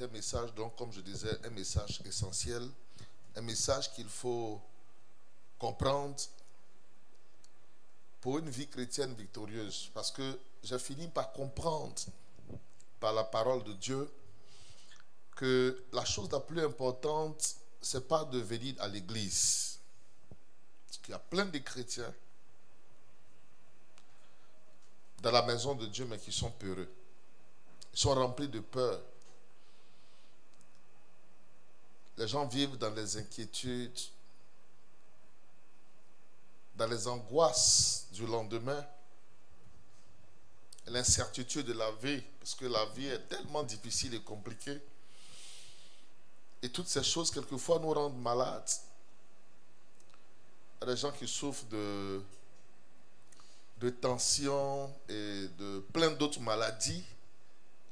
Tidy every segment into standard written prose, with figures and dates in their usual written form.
un message, donc comme je disais, un message essentiel, un message qu'il faut comprendre pour une vie chrétienne victorieuse. Parce que j'ai fini par comprendre, par la parole de Dieu, que la chose la plus importante, ce n'est pas de venir à l'église. Parce qu'il y a plein de chrétiens dans la maison de Dieu, mais qui sont peureux. Ils sont remplis de peur. Les gens vivent dans les inquiétudes, dans les angoisses du lendemain, l'incertitude de la vie, parce que la vie est tellement difficile et compliquée. Et toutes ces choses, quelquefois, nous rendent malades. Il y a des gens qui souffrent de tension et de plein d'autres maladies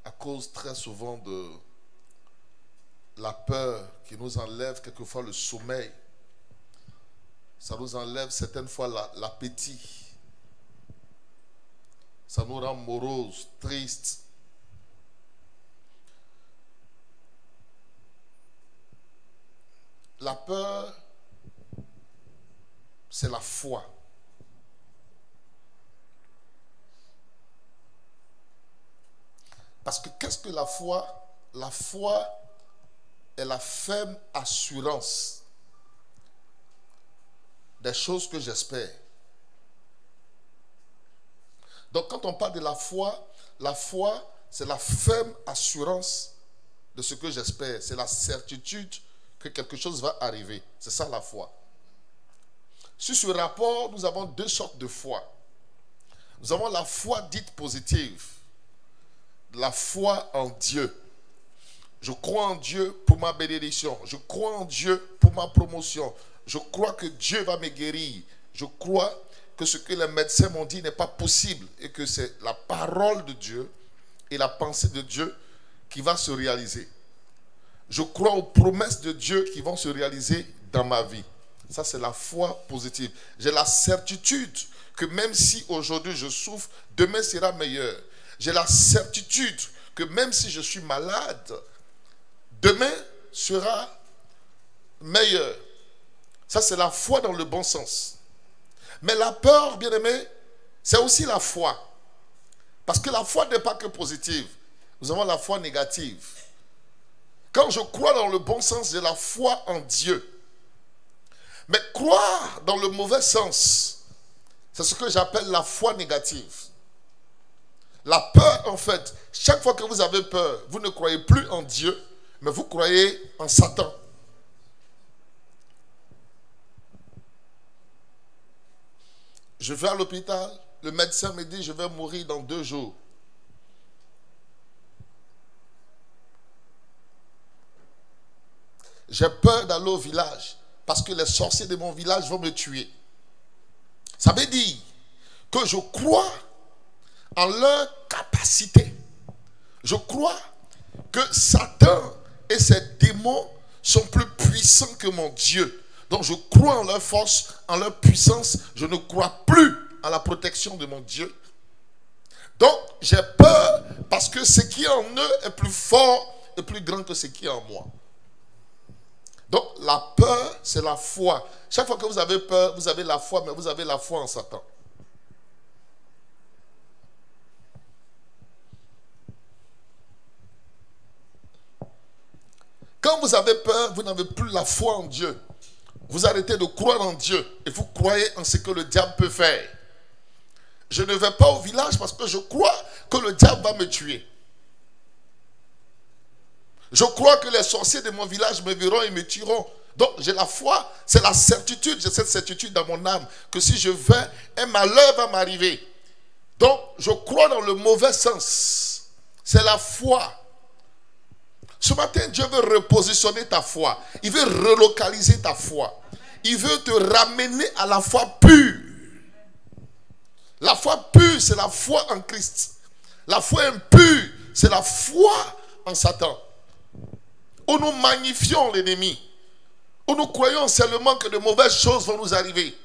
à cause très souvent de la peur qui nous enlève quelquefois le sommeil. Ça nous enlève certaines fois l'appétit. Ça nous rend moroses, tristes. La peur, c'est la foi. Parce que qu'est-ce que la foi? La foi est la ferme assurance des choses que j'espère. Donc quand on parle de la foi, c'est la ferme assurance de ce que j'espère. C'est la certitude que quelque chose va arriver. C'est ça la foi. Sur ce rapport, nous avons deux sortes de foi. Nous avons la foi dite positive. La foi en Dieu. Je crois en Dieu pour ma bénédiction. Je crois en Dieu pour ma promotion. Je crois que Dieu va me guérir. Je crois que ce que les médecins m'ont dit n'est pas possible et que c'est la parole de Dieu et la pensée de Dieu qui va se réaliser. Je crois aux promesses de Dieu qui vont se réaliser dans ma vie. Ça, c'est la foi positive. J'ai la certitude que même si aujourd'hui je souffre, demain sera meilleur. J'ai la certitude que même si je suis malade, demain sera meilleur. Ça, c'est la foi dans le bon sens. Mais la peur, bien aimé, c'est aussi la foi. Parce que la foi n'est pas que positive. Nous avons la foi négative. Quand je crois dans le bon sens, j'ai la foi en Dieu. Mais croire dans le mauvais sens, c'est ce que j'appelle la foi négative. La peur, en fait, chaque fois que vous avez peur, vous ne croyez plus en Dieu, mais vous croyez en Satan. Je vais à l'hôpital, le médecin me dit je vais mourir dans 2 jours. J'ai peur d'aller au village parce que les sorciers de mon village vont me tuer. Ça veut dire que je crois en leur capacité. Je crois que Satan et ses démons sont plus puissants que mon Dieu. Donc je crois en leur force, en leur puissance. Je ne crois plus à la protection de mon Dieu. Donc j'ai peur parce que ce qui est en eux est plus fort et plus grand que ce qui est en moi. Donc la peur, c'est la foi. Chaque fois que vous avez peur, vous avez la foi, mais vous avez la foi en Satan. Quand vous avez peur, vous n'avez plus la foi en Dieu. Vous arrêtez de croire en Dieu et vous croyez en ce que le diable peut faire. Je ne vais pas au village parce que je crois que le diable va me tuer. Je crois que les sorciers de mon village me verront et me tueront. Donc j'ai la foi, c'est la certitude, j'ai cette certitude dans mon âme que si je vais, un malheur va m'arriver. Donc je crois dans le mauvais sens. C'est la foi. Ce matin, Dieu veut repositionner ta foi. Il veut relocaliser ta foi. Il veut te ramener à la foi pure. La foi pure, c'est la foi en Christ. La foi impure, c'est la foi en Satan. Où nous magnifions l'ennemi. Où nous croyons seulement que de mauvaises choses vont nous arriver.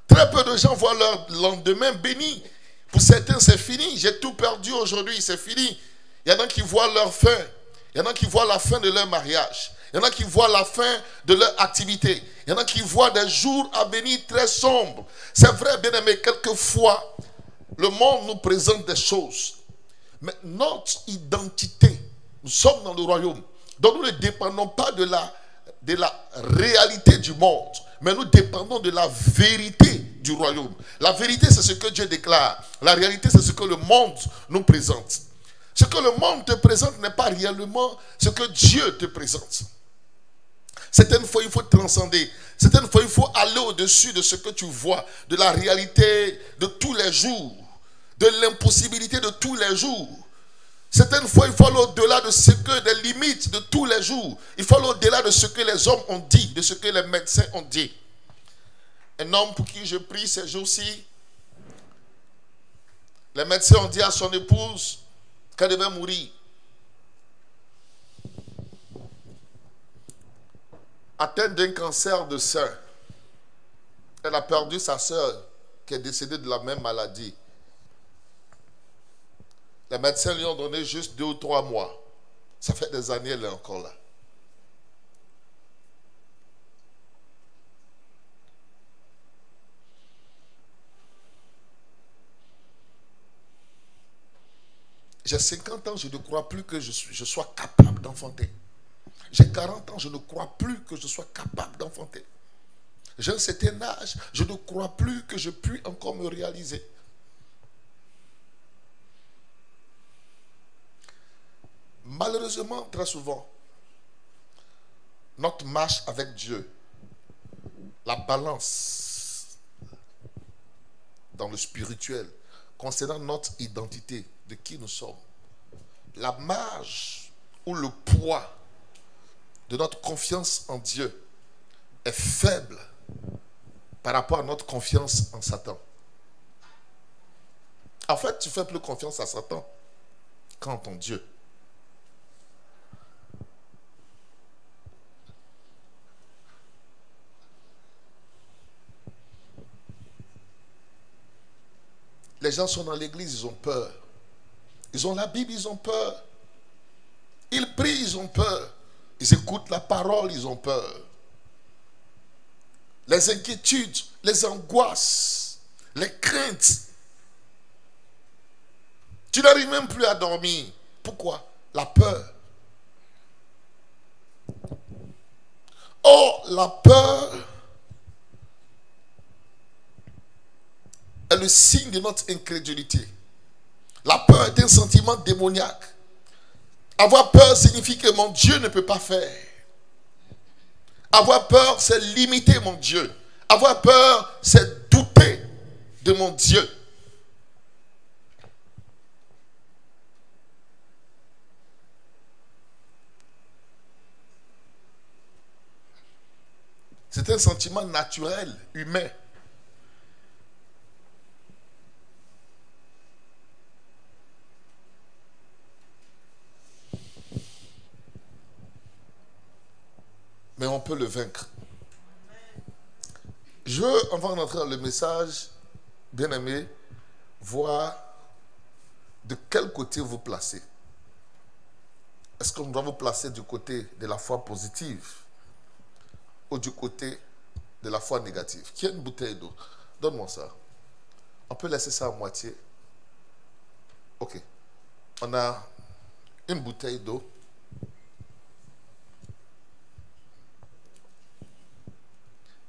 Très peu de gens voient leur lendemain béni. Pour certains, c'est fini. J'ai tout perdu aujourd'hui, c'est fini. Il y en a qui voient leur fin. Il y en a qui voient la fin de leur mariage. Il y en a qui voient la fin de leur activité. Il y en a qui voient des jours à venir très sombres. C'est vrai, bien aimé, quelquefois, le monde nous présente des choses. Mais notre identité, nous sommes dans le royaume. Donc nous ne dépendons pas de la réalité du monde, mais nous dépendons de la vérité du royaume. La vérité, c'est ce que Dieu déclare. La réalité, c'est ce que le monde nous présente. Ce que le monde te présente n'est pas réellement ce que Dieu te présente. Certaines fois, il faut transcender. Certaines fois, il faut aller au-dessus de ce que tu vois, de la réalité de tous les jours, de l'impossibilité de tous les jours. Certaines fois, il faut aller au-delà de ce que des limites de tous les jours. Il faut aller au-delà de ce que les hommes ont dit, de ce que les médecins ont dit. Un homme pour qui je prie ces jours-ci, les médecins ont dit à son épouse qu'elle devait mourir. Atteinte d'un cancer de sein. Elle a perdu sa soeur qui est décédée de la même maladie. Les médecins lui ont donné juste 2 ou 3 mois. Ça fait des années, elle est encore là. J'ai 50 ans, je ne crois plus que je sois capable d'enfanter. J'ai 40 ans, je ne crois plus que je sois capable d'enfanter. J'ai un certain âge, je ne crois plus que je puis encore me réaliser. Malheureusement, très souvent, notre marche avec Dieu, la balance dans le spirituel, concernant notre identité, de qui nous sommes, la marge ou le poids de notre confiance en Dieu est faible par rapport à notre confiance en Satan. En fait, tu fais plus confiance à Satan qu'en ton Dieu. Les gens sont dans l'église, ils ont peur. Ils ont la Bible, ils ont peur. Ils prient, ils ont peur. Ils écoutent la parole, ils ont peur. Les inquiétudes, les angoisses, les craintes. Tu n'arrives même plus à dormir. Pourquoi? La peur. Or, la peur est le signe de notre incrédulité. La peur est un sentiment démoniaque. Avoir peur signifie que mon Dieu ne peut pas faire. Avoir peur, c'est limiter mon Dieu. Avoir peur, c'est douter de mon Dieu. C'est un sentiment naturel, humain. Mais on peut le vaincre. Je veux, avant d'entrer dans le message, bien aimé, voir de quel côté vous placez. Est-ce qu'on doit vous placer du côté de la foi positive ou du côté de la foi négative? Qui a une bouteille d'eau? Donne-moi ça. On peut laisser ça à moitié. Ok. On a une bouteille d'eau.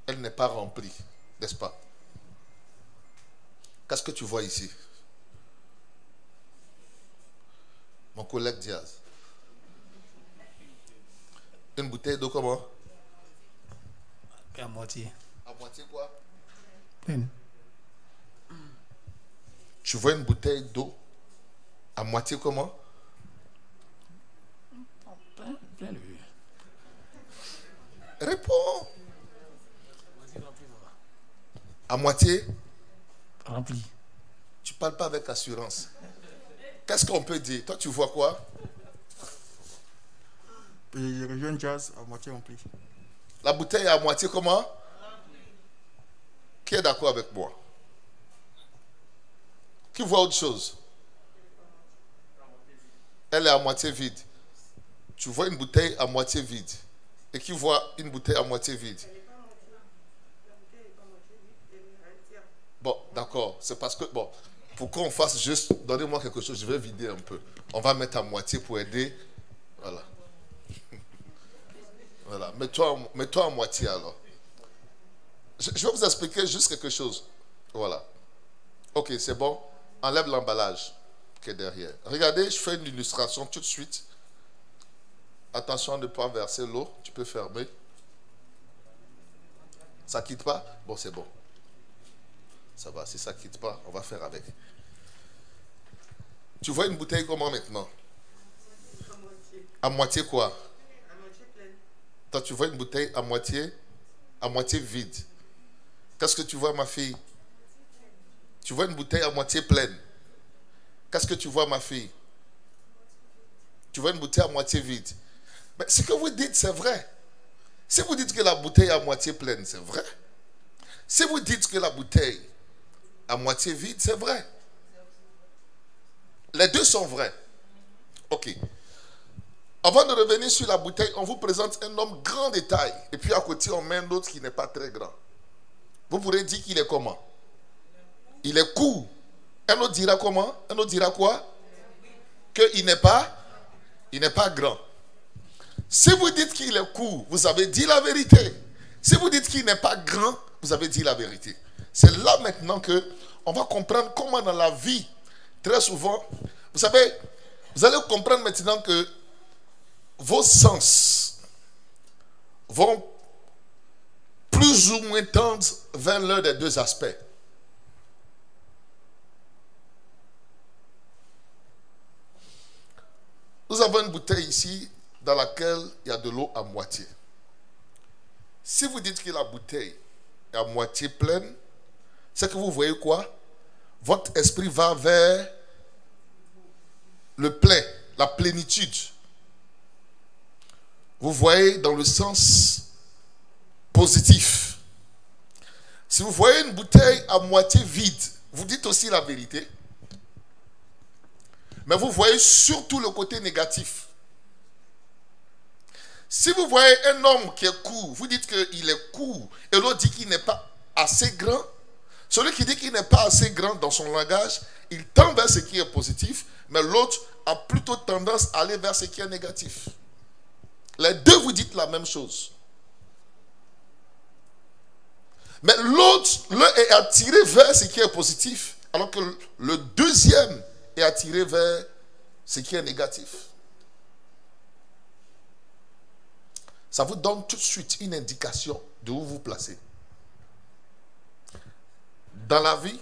Elle n'est pas remplie, n'est-ce pas? Qu'est-ce que tu vois ici? Mon collègue Diaz. Une bouteille d'eau comment? À moitié. À moitié quoi? Pleine. Tu vois une bouteille d'eau à moitié comment? Plein de vue. Réponds. À moitié? Rempli. Tu ne parles pas avec assurance. Qu'est-ce qu'on peut dire? Toi, tu vois quoi? Je rejoins Jazz à moitié rempli. La bouteille est à moitié comment? Qui est d'accord avec moi? Qui voit autre chose? Elle est à moitié vide. tu vois une bouteille à moitié vide. Et qui voit une bouteille à moitié vide? Bon, d'accord. C'est parce que, bon, pour qu'on fasse juste, donnez-moi quelque chose, je vais vider un peu. On va mettre à moitié pour aider. Voilà. Voilà. Mets-toi à moitié alors. Je vais vous expliquer juste quelque chose. Voilà. Ok, c'est bon. Enlève l'emballage qui est derrière. Regardez, je fais une illustration tout de suite. Attention à ne pas verser l'eau. Tu peux fermer. Ça ne quitte pas? Bon, c'est bon. Ça va. Si ça ne quitte pas, on va faire avec. Tu vois une bouteille comment maintenant? À moitié quoi? À moitié pleine. Toi, tu vois une bouteille à moitié vide. Qu'est-ce que tu vois, ma fille? Tu vois une bouteille à moitié pleine. Qu'est-ce que tu vois, ma fille? Tu vois une bouteille à moitié vide. Mais ce que vous dites, c'est vrai. Si vous dites que la bouteille est à moitié pleine, c'est vrai. Si vous dites que la bouteille est à moitié vide, c'est vrai. Les deux sont vrais. Ok. Avant de revenir sur la bouteille, on vous présente un homme grand de taille. Et puis à côté, on met un autre qui n'est pas très grand. Vous pourrez dire qu'il est comment? Il est court. Un autre dira comment? Un autre dira quoi? Qu'il n'est pas grand. Si vous dites qu'il est court, vous avez dit la vérité. Si vous dites qu'il n'est pas grand, vous avez dit la vérité. C'est là maintenant que on va comprendre comment dans la vie, très souvent, vous savez, vous allez comprendre maintenant que vos sens vont plus ou moins tendre vers l'un des deux aspects. Nous avons une bouteille ici dans laquelle il y a de l'eau à moitié. Si vous dites que la bouteille est à moitié pleine, c'est que vous voyez quoi? Votre esprit va vers le plein, la plénitude. Vous voyez dans le sens positif. Si vous voyez une bouteille à moitié vide, vous dites aussi la vérité. Mais vous voyez surtout le côté négatif. Si vous voyez un homme qui est court, vous dites qu'il est court, et l'autre dit qu'il n'est pas assez grand. Celui qui dit qu'il n'est pas assez grand dans son langage, il tend vers ce qui est positif, mais l'autre a plutôt tendance à aller vers ce qui est négatif. Les deux vous dites la même chose. Mais l'autre, l'un est attiré vers ce qui est positif, alors que le deuxième est attiré vers ce qui est négatif. Ça vous donne tout de suite une indication de où vous placez. Dans la vie,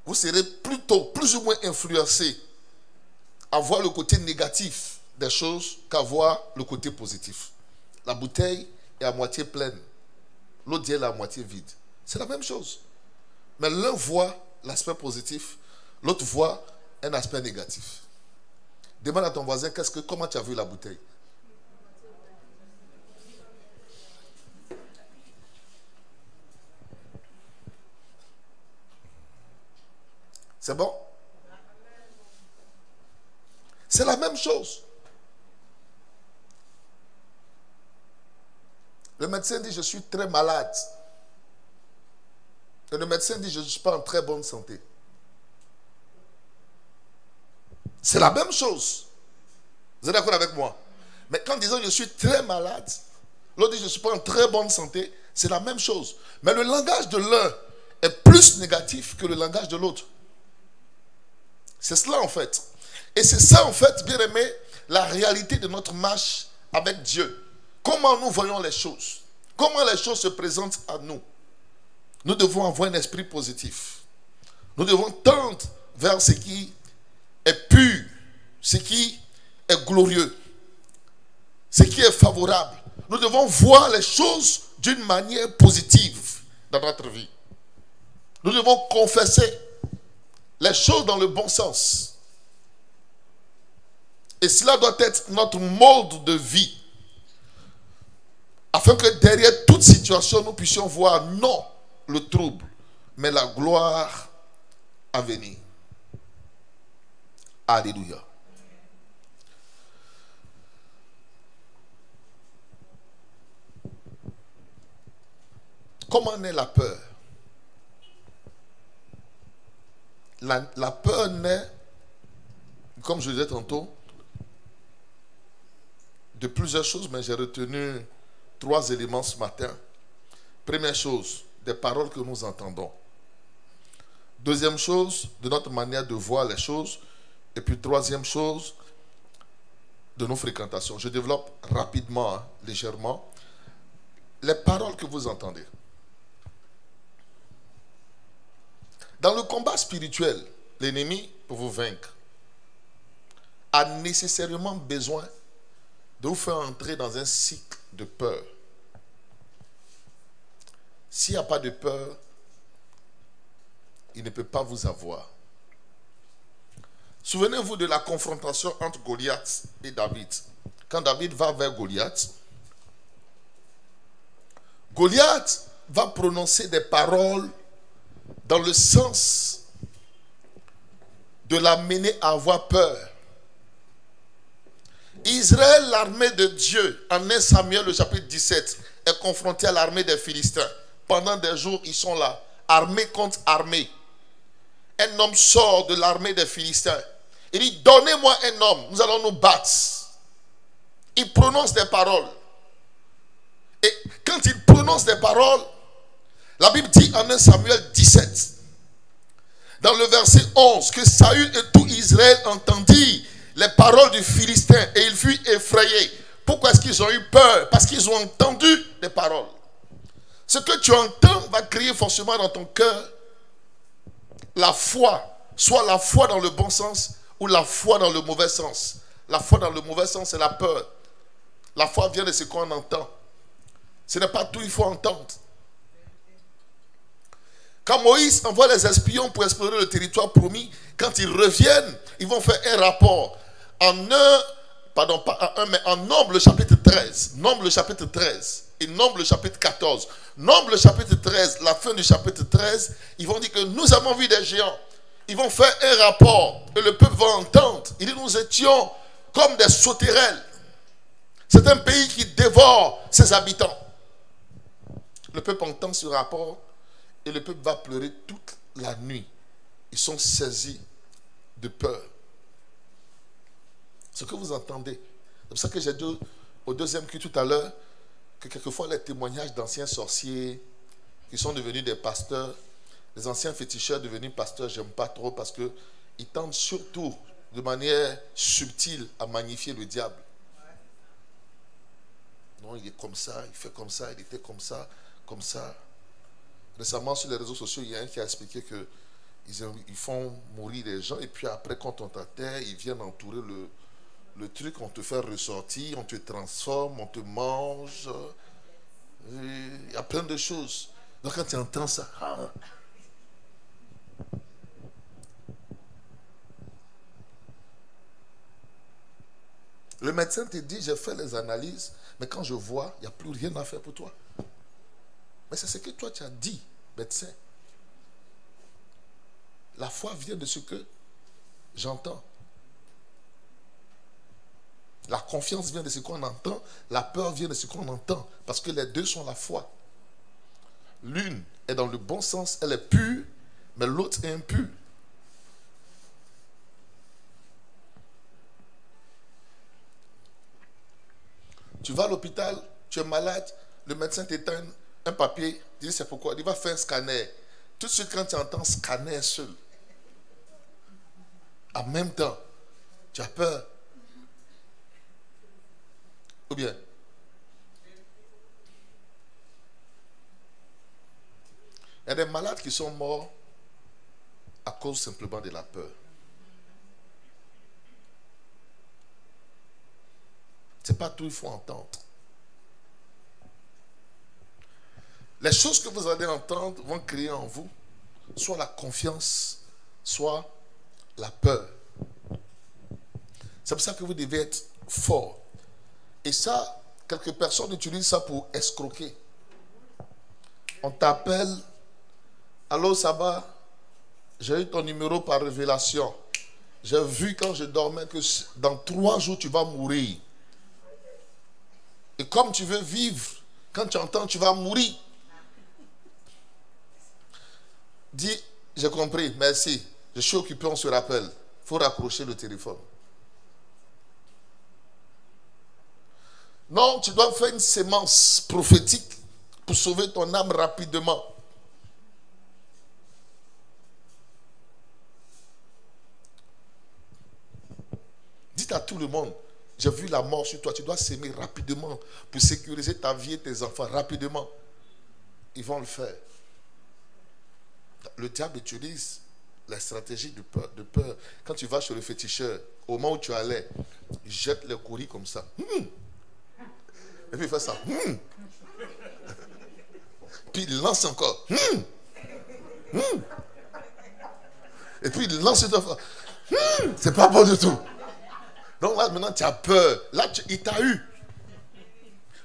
vous serez plutôt plus ou moins influencé à voir le côté négatif des choses qu'à voir le côté positif. La bouteille est à moitié pleine. L'autre dit elle est à moitié vide. C'est la même chose. Mais l'un voit l'aspect positif, l'autre voit un aspect négatif. Demande à ton voisin comment tu as vu la bouteille. C'est bon? C'est la même chose. Le médecin dit je suis très malade. Et le médecin dit je ne suis pas en très bonne santé. C'est la même chose. Vous êtes d'accord avec moi? Mais quand disant je suis très malade, l'autre dit je ne suis pas en très bonne santé, c'est la même chose. Mais le langage de l'un est plus négatif que le langage de l'autre. C'est cela en fait. Et c'est ça en fait, bien aimé, la réalité de notre marche avec Dieu. Comment nous voyons les choses. Comment les choses se présentent à nous. Nous devons avoir un esprit positif. Nous devons tendre vers ce qui est pur, ce qui est glorieux, ce qui est favorable. Nous devons voir les choses d'une manière positive dans notre vie. Nous devons confesser les choses dans le bon sens. Et cela doit être notre mode de vie. Afin que derrière toute situation, nous puissions voir non le trouble, mais la gloire à venir. Alléluia. Comment naît la peur? La peur naît, comme je le disais tantôt, de plusieurs choses, mais j'ai retenu 3 éléments ce matin. Première chose, des paroles que nous entendons. Deuxième chose, de notre manière de voir les choses. Et puis troisième chose, de nos fréquentations. Je développe rapidement, légèrement, les paroles que vous entendez. Dans le combat spirituel, l'ennemi, pour vous vaincre, a nécessairement besoin de vous faire entrer dans un cycle de peur. S'il n'y a pas de peur, il ne peut pas vous avoir. Souvenez-vous de la confrontation entre Goliath et David. Quand David va vers Goliath, Goliath va prononcer des paroles dans le sens de l'amener à avoir peur. Israël, l'armée de Dieu, en 1 Samuel, le chapitre 17, est confronté à l'armée des Philistins. Pendant des jours, ils sont là, armée contre armée. Un homme sort de l'armée des Philistins. Il dit, donnez-moi un homme, nous allons nous battre. Il prononce des paroles. Et quand il prononce des paroles, la Bible dit en 1 Samuel 17, dans le verset 11, que Saül et tout Israël entendirent les paroles du Philistin et il fut effrayé. Pourquoi est-ce qu'ils ont eu peur? Parce qu'ils ont entendu des paroles. Ce que tu entends va créer forcément dans ton cœur la foi, soit la foi dans le bon sens ou la foi dans le mauvais sens. La foi dans le mauvais sens, c'est la peur. La foi vient de ce qu'on entend. Ce n'est pas tout, il faut entendre. Quand Moïse envoie les espions pour explorer le territoire promis, quand ils reviennent, ils vont faire un rapport. En Nombre le chapitre 13, Nombre le chapitre 13 et Nombre le chapitre 14. Nombre le chapitre 13, la fin du chapitre 13, ils vont dire que nous avons vu des géants. Ils vont faire un rapport et le peuple va entendre. Il dit, nous étions comme des sauterelles. C'est un pays qui dévore ses habitants. Le peuple entend ce rapport et le peuple va pleurer toute la nuit. Ils sont saisis de peur. Ce que vous entendez. C'est pour ça que j'ai dit au deuxième culte tout à l'heure que quelquefois les témoignages d'anciens sorciers qui sont devenus des pasteurs, les anciens féticheurs devenus pasteurs, j'aime pas trop parce qu'ils tentent surtout de manière subtile à magnifier le diable. Non, il est comme ça, il fait comme ça, il était comme ça, comme ça. Récemment, sur les réseaux sociaux, il y a un qui a expliqué qu'ils font mourir les gens et puis après, quand on t'atteint, ils viennent entourer le truc, on te fait ressortir, on te transforme, on te mange. Il y a plein de choses. Donc quand tu entends ça, le médecin te dit, j'ai fait les analyses, mais quand je vois, il n'y a plus rien à faire pour toi. Mais c'est ce que toi tu as dit, médecin. La foi vient de ce que j'entends. La confiance vient de ce qu'on entend. La peur vient de ce qu'on entend. Parce que les deux sont la foi. L'une est dans le bon sens, elle est pure, mais l'autre est impure. Tu vas à l'hôpital, tu es malade, le médecin t'éteint un papier, il dit c'est pourquoi, il va faire un scanner. Tout de suite quand tu entends scanner seul, en même temps, tu as peur. Ou bien, il y a des malades qui sont morts à cause simplement de la peur. Ce n'est pas tout, il faut entendre. Les choses que vous allez entendre vont créer en vous soit la confiance, soit la peur. C'est pour ça que vous devez être fort. Et ça, quelques personnes utilisent ça pour escroquer. On t'appelle, allô, ça va? J'ai eu ton numéro par révélation. J'ai vu quand je dormais que dans 3 jours, tu vas mourir. Et comme tu veux vivre, quand tu entends, tu vas mourir. Dis, j'ai compris, merci. Je suis occupé, on se rappelle. Il faut raccrocher le téléphone. Non, tu dois faire une sémence prophétique pour sauver ton âme rapidement. Dites à tout le monde, j'ai vu la mort sur toi, tu dois s'aimer rapidement pour sécuriser ta vie et tes enfants rapidement. Ils vont le faire. Le diable utilise la stratégie de peur. Quand tu vas chez le féticheur, au moment où tu allais, il jette le courrier comme ça. Et puis il fait ça. Puis il lance encore. Et puis il lance une fois. C'est pas bon du tout. Donc là, maintenant, tu as peur. Là, il t'a eu.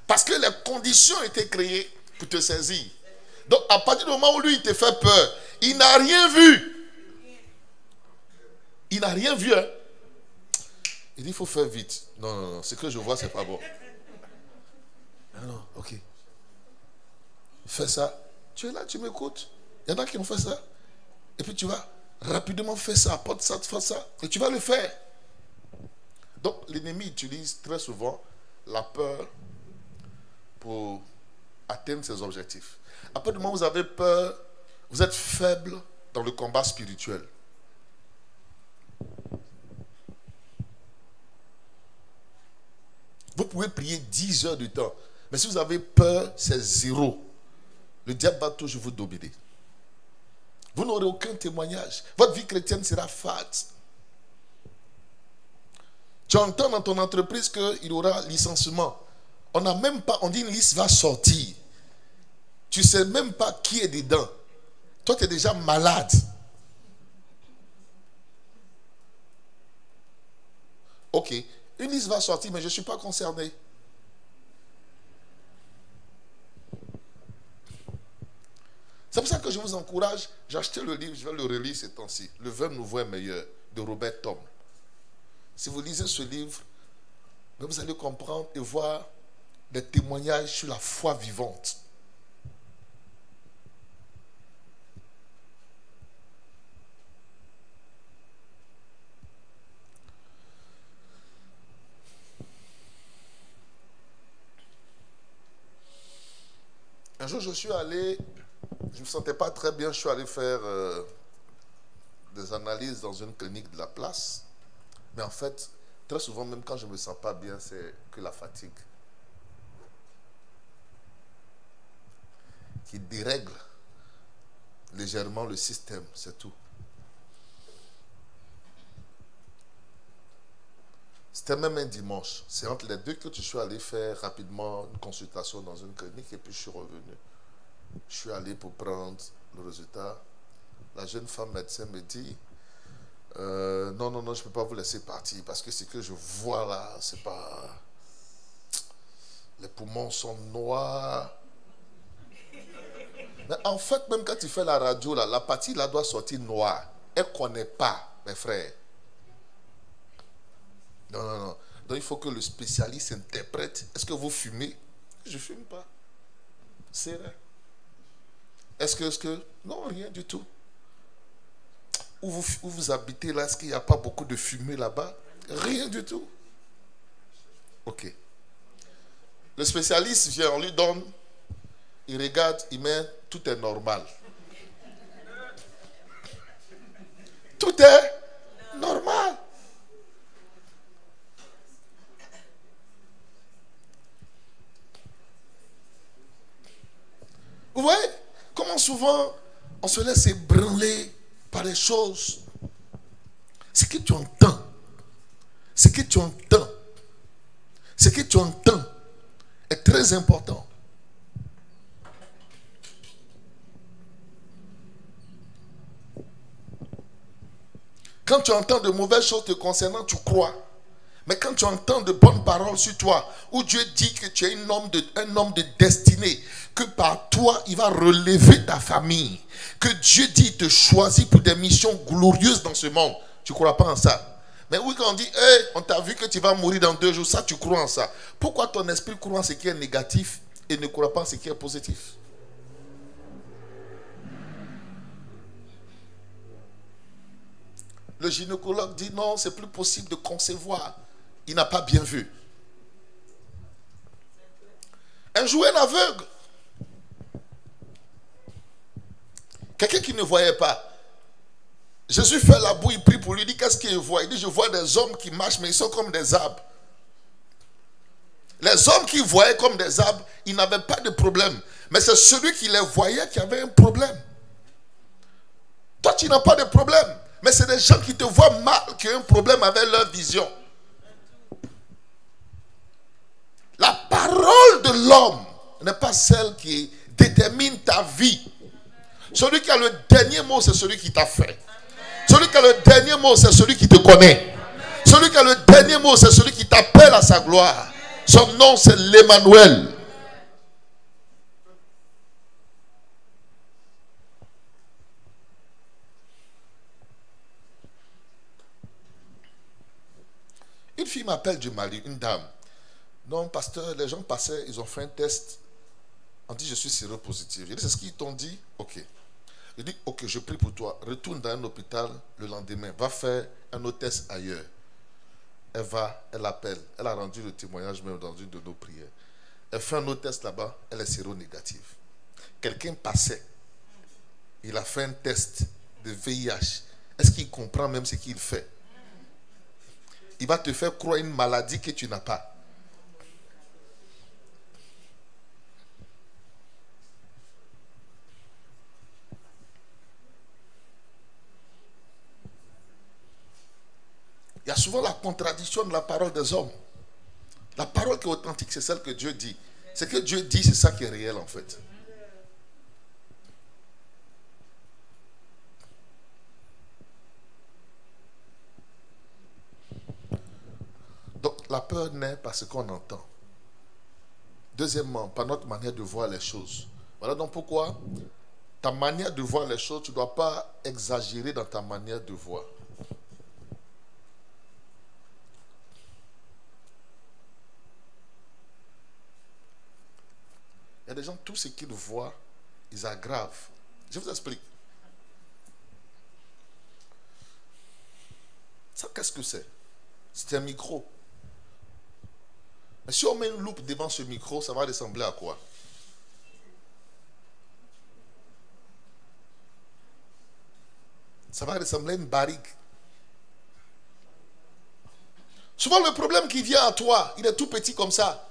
Parce que les conditions étaient créées pour te saisir. Donc, à partir du moment où lui, il te fait peur, il n'a rien vu. Il n'a rien vu. Hein? Il dit, il faut faire vite. Non, non, non. Ce que je vois, c'est pas bon. Non, non, ok. Fais ça. Tu es là, tu m'écoutes. Il y en a qui ont fait ça. Et puis, tu vas rapidement faire ça. Apporte ça, fais ça. Et tu vas le faire. Donc, l'ennemi utilise très souvent la peur pour atteindre ses objectifs. À partir du moment où vous avez peur, vous êtes faible dans le combat spirituel. Vous pouvez prier 10 heures du temps, mais si vous avez peur, c'est zéro. Le diable va toujours vous dominer. Vous n'aurez aucun témoignage. Votre vie chrétienne sera fade. Tu entends dans ton entreprise qu'il y aura licenciement. On n'a même pas, on dit une liste va sortir. Tu ne sais même pas qui est dedans. Toi, tu es déjà malade. Ok, une liste va sortir, mais je ne suis pas concerné. C'est pour ça que je vous encourage. J'ai acheté le livre, je vais le relire ces temps-ci. Le vin nouveau est meilleur, de Robert Tom. Si vous lisez ce livre, vous allez comprendre et voir des témoignages sur la foi vivante. Un jour, je suis allé, je ne me sentais pas très bien, je suis allé faire des analyses dans une clinique de la place. Mais en fait, très souvent, même quand je ne me sens pas bien, c'est que la fatigue qui dérègle légèrement le système, c'est tout. C'était même un dimanche. C'est entre les deux que je suis allé faire rapidement une consultation dans une clinique et puis je suis revenu. Je suis allé pour prendre le résultat. La jeune femme médecin me dit non, non, non, je ne peux pas vous laisser partir parce que ce que je vois là, c'est pas... Les poumons sont noirs. Mais en fait, même quand tu fais la radio, là, la partie là doit sortir noire. Elle ne connaît pas, mes frères. Non, non, non. Donc il faut que le spécialiste interprète. Est-ce que vous fumez? Je ne fume pas. C'est vrai. Est-ce que... Non, rien du tout. Où vous habitez là, est-ce qu'il n'y a pas beaucoup de fumée là-bas? Rien du tout. Ok. Le spécialiste vient, on lui donne, il regarde, il met, tout est normal. Tout est normal. Vous voyez comment souvent on se laisse ébranler par les choses. Ce que tu entends, ce que tu entends, ce que tu entends est très important. Quand tu entends de mauvaises choses te concernant, tu crois. Mais quand tu entends de bonnes paroles sur toi, où Dieu dit que tu es un homme de destinée, que par toi, il va relever ta famille, que Dieu dit il te choisit pour des missions glorieuses dans ce monde, tu ne crois pas en ça. Mais oui, quand on dit, hey, on t'a vu que tu vas mourir dans 2 jours, ça, tu crois en ça. Pourquoi ton esprit croit en ce qui est négatif et ne croit pas en ce qui est positif? Le gynécologue dit non, c'est plus possible de concevoir. Il n'a pas bien vu. Un jour, un aveugle. Quelqu'un qui ne voyait pas. Jésus fait la boue, il prie pour lui, il dit qu'est-ce qu'il voit? Il dit je vois des hommes qui marchent mais ils sont comme des arbres. Les hommes qui voyaient comme des arbres, ils n'avaient pas de problème. Mais c'est celui qui les voyait qui avait un problème. Toi tu n'as pas de problème. Mais c'est des gens qui te voient mal qui ont un problème avec leur vision. La parole de l'homme n'est pas celle qui détermine ta vie. Celui qui a le dernier mot, c'est celui qui t'a fait. Celui qui a le dernier mot, c'est celui qui te connaît. Celui qui a le dernier mot, c'est celui qui t'appelle à sa gloire. Son nom, c'est l'Emmanuel. Une fille m'appelle du Mali, une dame. Non, pasteur, les gens passaient, ils ont fait un test. On dit, je suis séropositif. Je dis, c'est ce qu'ils t'ont dit? Ok. Je dis, ok, je prie pour toi. Retourne dans un hôpital le lendemain. Va faire un autre test ailleurs. Elle va, elle appelle. Elle a rendu le témoignage même dans une de nos prières. Elle fait un autre test là-bas. Elle est séronégative. Quelqu'un passait. Il a fait un test de VIH. Est-ce qu'il comprend même ce qu'il fait? Il va te faire croire une maladie que tu n'as pas. Il y a souvent la contradiction de la parole des hommes. La parole qui est authentique, c'est celle que Dieu dit. Ce que Dieu dit, c'est ça qui est réel en fait. Donc la peur naît par ce qu'on entend. Deuxièmement, par notre manière de voir les choses. Voilà donc pourquoi ta manière de voir les choses, tu ne dois pas exagérer dans ta manière de voir. Il y a des gens, tout ce qu'ils voient, ils aggravent. Je vous explique. Ça, qu'est-ce que c'est? C'est un micro. Mais si on met une loupe devant ce micro, ça va ressembler à quoi? Ça va ressembler à une barrique. Souvent, le problème qui vient à toi, il est tout petit comme ça.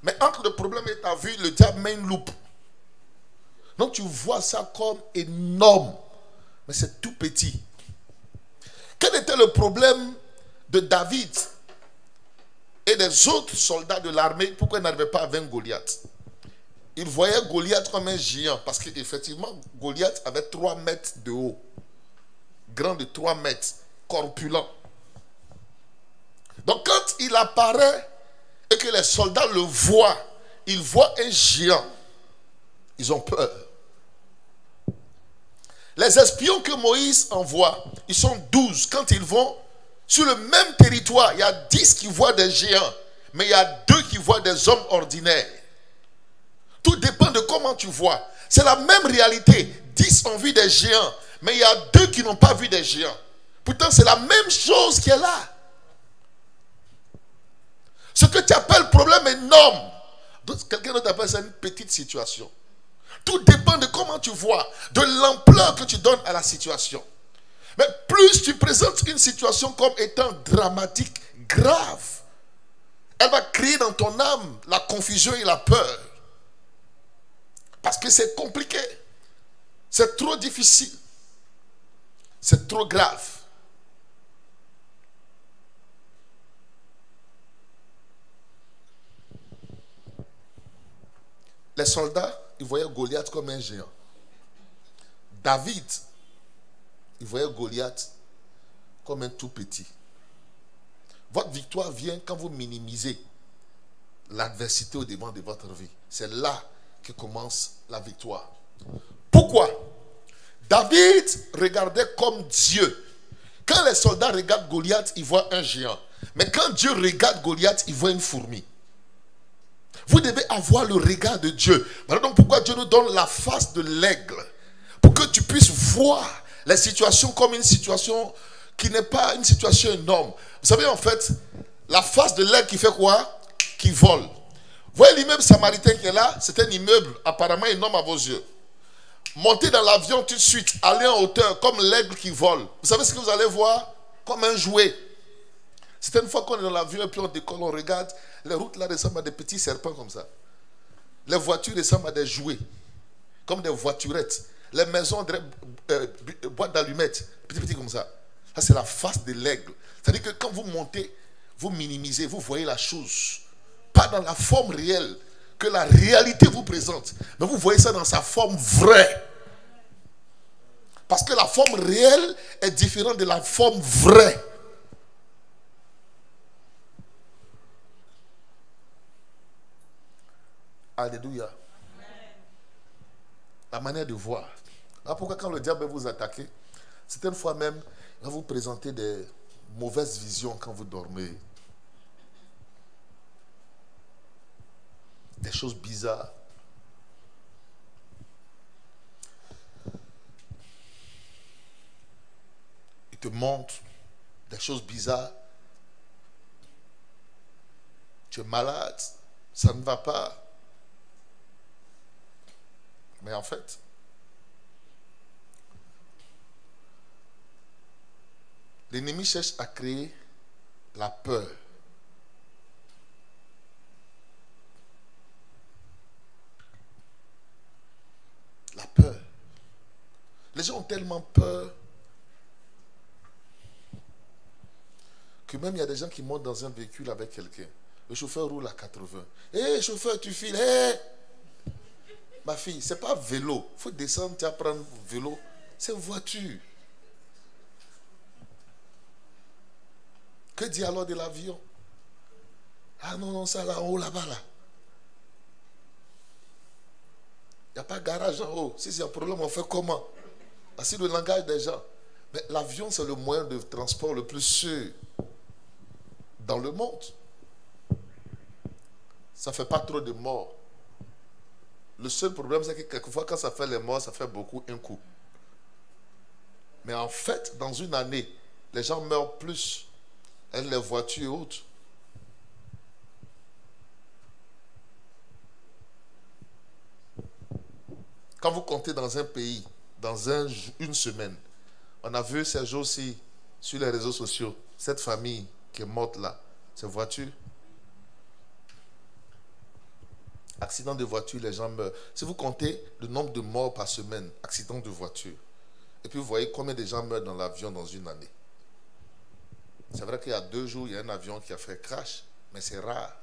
Mais entre le problème et ta vue, le diable met une loupe. Donc tu vois ça comme énorme. Mais c'est tout petit. Quel était le problème de David et des autres soldats de l'armée? Pourquoi ils n'arrivaient pas à vaincre Goliath? Ils voyaient Goliath comme un géant. Parce qu'effectivement, Goliath avait 3 mètres de haut. Grand de 3 mètres. Corpulent. Donc quand il apparaît et que les soldats le voient, ils voient un géant. Ils ont peur. Les espions que Moïse envoie, ils sont 12. Quand ils vont sur le même territoire, il y a 10 qui voient des géants, mais il y a 2 qui voient des hommes ordinaires. Tout dépend de comment tu vois. C'est la même réalité. 10 ont vu des géants, mais il y a 2 qui n'ont pas vu des géants. Pourtant, c'est la même chose qui est là. Ce que tu appelles problème énorme, quelqu'un d'autre appelle ça une petite situation. Tout dépend de comment tu vois, de l'ampleur que tu donnes à la situation. Mais plus tu présentes une situation comme étant dramatique, grave, elle va créer dans ton âme la confusion et la peur. Parce que c'est compliqué. C'est trop difficile. C'est trop grave. Les soldats, ils voyaient Goliath comme un géant. David, il voyait Goliath comme un tout petit. Votre victoire vient quand vous minimisez l'adversité au devant de votre vie. C'est là que commence la victoire. Pourquoi? David regardait comme Dieu. Quand les soldats regardent Goliath, ils voient un géant. Mais quand Dieu regarde Goliath, il voit une fourmi. Vous devez avoir le regard de Dieu. Voilà donc pourquoi Dieu nous donne la face de l'aigle. Pour que tu puisses voir les situations comme une situation qui n'est pas une situation énorme. Vous savez, en fait, la face de l'aigle qui fait quoi? Qui vole. Vous voyez l'immeuble samaritain qui est là? C'est un immeuble apparemment énorme à vos yeux. Montez dans l'avion tout de suite, allez en hauteur comme l'aigle qui vole. Vous savez ce que vous allez voir? Comme un jouet. C'est une fois qu'on est dans l'avion et puis on décolle, on regarde, les routes là ressemblent à des petits serpents comme ça. Les voitures ressemblent à des jouets, comme des voiturettes. Les maisons, boîtes d'allumettes, petit comme ça. Ça, c'est la face de l'aigle. C'est-à-dire que quand vous montez, vous minimisez, vous voyez la chose. Pas dans la forme réelle que la réalité vous présente. Mais vous voyez ça dans sa forme vraie. Parce que la forme réelle est différente de la forme vraie. Alléluia. La manière de voir. Là pourquoi quand le diable va vous attaquer, certaines fois même, il va vous présenter des mauvaises visions quand vous dormez. Des choses bizarres. Il te montre des choses bizarres. Tu es malade, ça ne va pas. Mais en fait, l'ennemi cherche à créer la peur. La peur. Les gens ont tellement peur que même il y a des gens qui montent dans un véhicule avec quelqu'un. Le chauffeur roule à 80. Hé, chauffeur, tu files. Hé! Ma fille, c'est pas vélo. Il faut descendre, tu vas prendre vélo. C'est une voiture. Que dit alors de l'avion? Ah non, ça là en haut, là-bas, là. Il n'y a pas de garage en haut. Si c'est un problème, on fait comment? C'est le langage des gens. Mais l'avion, c'est le moyen de transport le plus sûr dans le monde. Ça ne fait pas trop de morts. Le seul problème, c'est que quelquefois, quand ça fait les morts, ça fait beaucoup un coup. Mais en fait, dans une année, les gens meurent plus. Les voitures et autres. Quand vous comptez dans un pays, dans une semaine, on a vu ces jours-ci sur les réseaux sociaux, cette famille qui est morte là, ces voitures. Accident de voiture, les gens meurent. Si vous comptez le nombre de morts par semaine, accident de voiture, et puis vous voyez combien de gens meurent dans l'avion dans une année. C'est vrai qu'il y a 2 jours, il y a un avion qui a fait crash, mais c'est rare.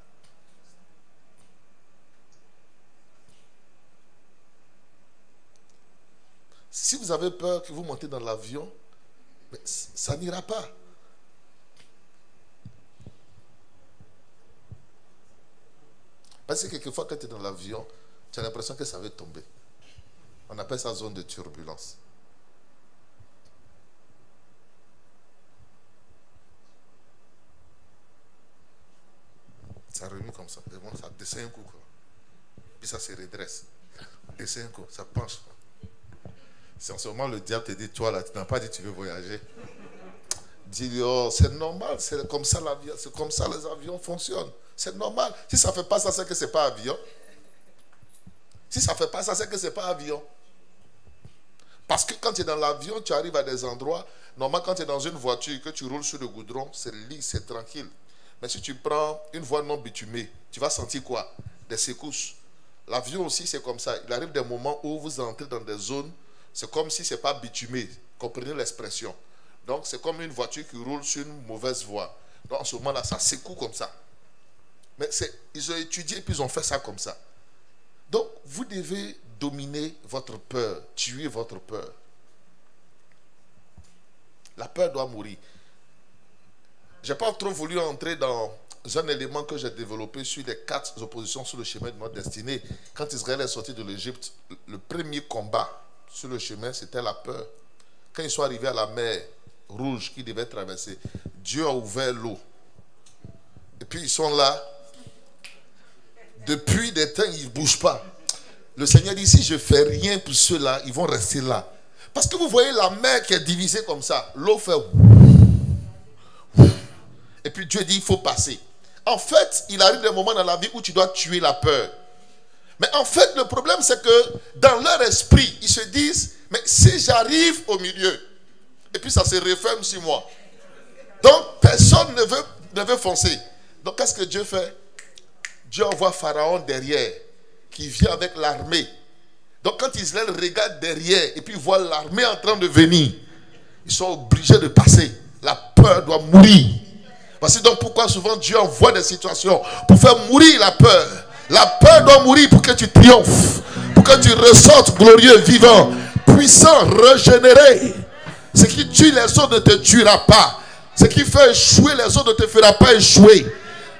Si vous avez peur que vous montez dans l'avion, ça n'ira pas. Parce que quelquefois, quand tu es dans l'avion, tu as l'impression que ça va tomber. On appelle ça zone de turbulence. Ça remue comme ça. Et bon, ça descend un coup. Quoi. Puis ça se redresse. Descend un coup, ça penche. Si en ce moment le diable te dit, toi là, tu n'as pas dit que tu veux voyager. Dis, oh, c'est normal, c'est comme ça l'avion, c'est comme ça les avions fonctionnent. C'est normal. Si ça ne fait pas ça, c'est que ce n'est pas avion. Si ça ne fait pas ça, c'est que ce n'est pas avion. Parce que quand tu es dans l'avion, tu arrives à des endroits. Normalement, quand tu es dans une voiture et que tu roules sur le goudron, c'est lisse, c'est tranquille. Mais si tu prends une voie non bitumée, tu vas sentir quoi? Des secousses. L'avion aussi, c'est comme ça. Il arrive des moments où vous entrez dans des zones, c'est comme si ce n'est pas bitumé. Comprenez l'expression. Donc, c'est comme une voiture qui roule sur une mauvaise voie. Donc, en ce moment-là, ça secoue comme ça. Mais ils ont étudié et puis ils ont fait ça comme ça. Donc, vous devez dominer votre peur, tuer votre peur. La peur doit mourir. Je n'ai pas trop voulu entrer dans un élément que j'ai développé sur les 4 oppositions sur le chemin de notre destinée. Quand Israël est sorti de l'Égypte, le premier combat sur le chemin, c'était la peur. Quand ils sont arrivés à la mer Rouge qu'ils devaient traverser, Dieu a ouvert l'eau. Et puis ils sont là. Depuis des temps, ils ne bougent pas. Le Seigneur dit, si je ne fais rien pour ceux-là, ils vont rester là. Parce que vous voyez la mer qui est divisée comme ça. L'eau fait... Et puis Dieu dit, il faut passer. En fait, il arrive des moments dans la vie où tu dois tuer la peur. Mais en fait, le problème, c'est que dans leur esprit, ils se disent, mais si j'arrive au milieu, et puis ça se referme sur moi. Donc, personne ne veut foncer. Donc, qu'est-ce que Dieu fait? Dieu envoie Pharaon derrière, qui vient avec l'armée. Donc, quand Israël regarde derrière, et puis voit l'armée en train de venir, ils sont obligés de passer. La peur doit mourir. Voici donc pourquoi souvent Dieu envoie des situations pour faire mourir la peur. La peur doit mourir pour que tu triomphes, pour que tu ressortes glorieux, vivant, puissant, régénéré. Ce qui tue les autres ne te tuera pas. Ce qui fait échouer les autres ne te fera pas échouer.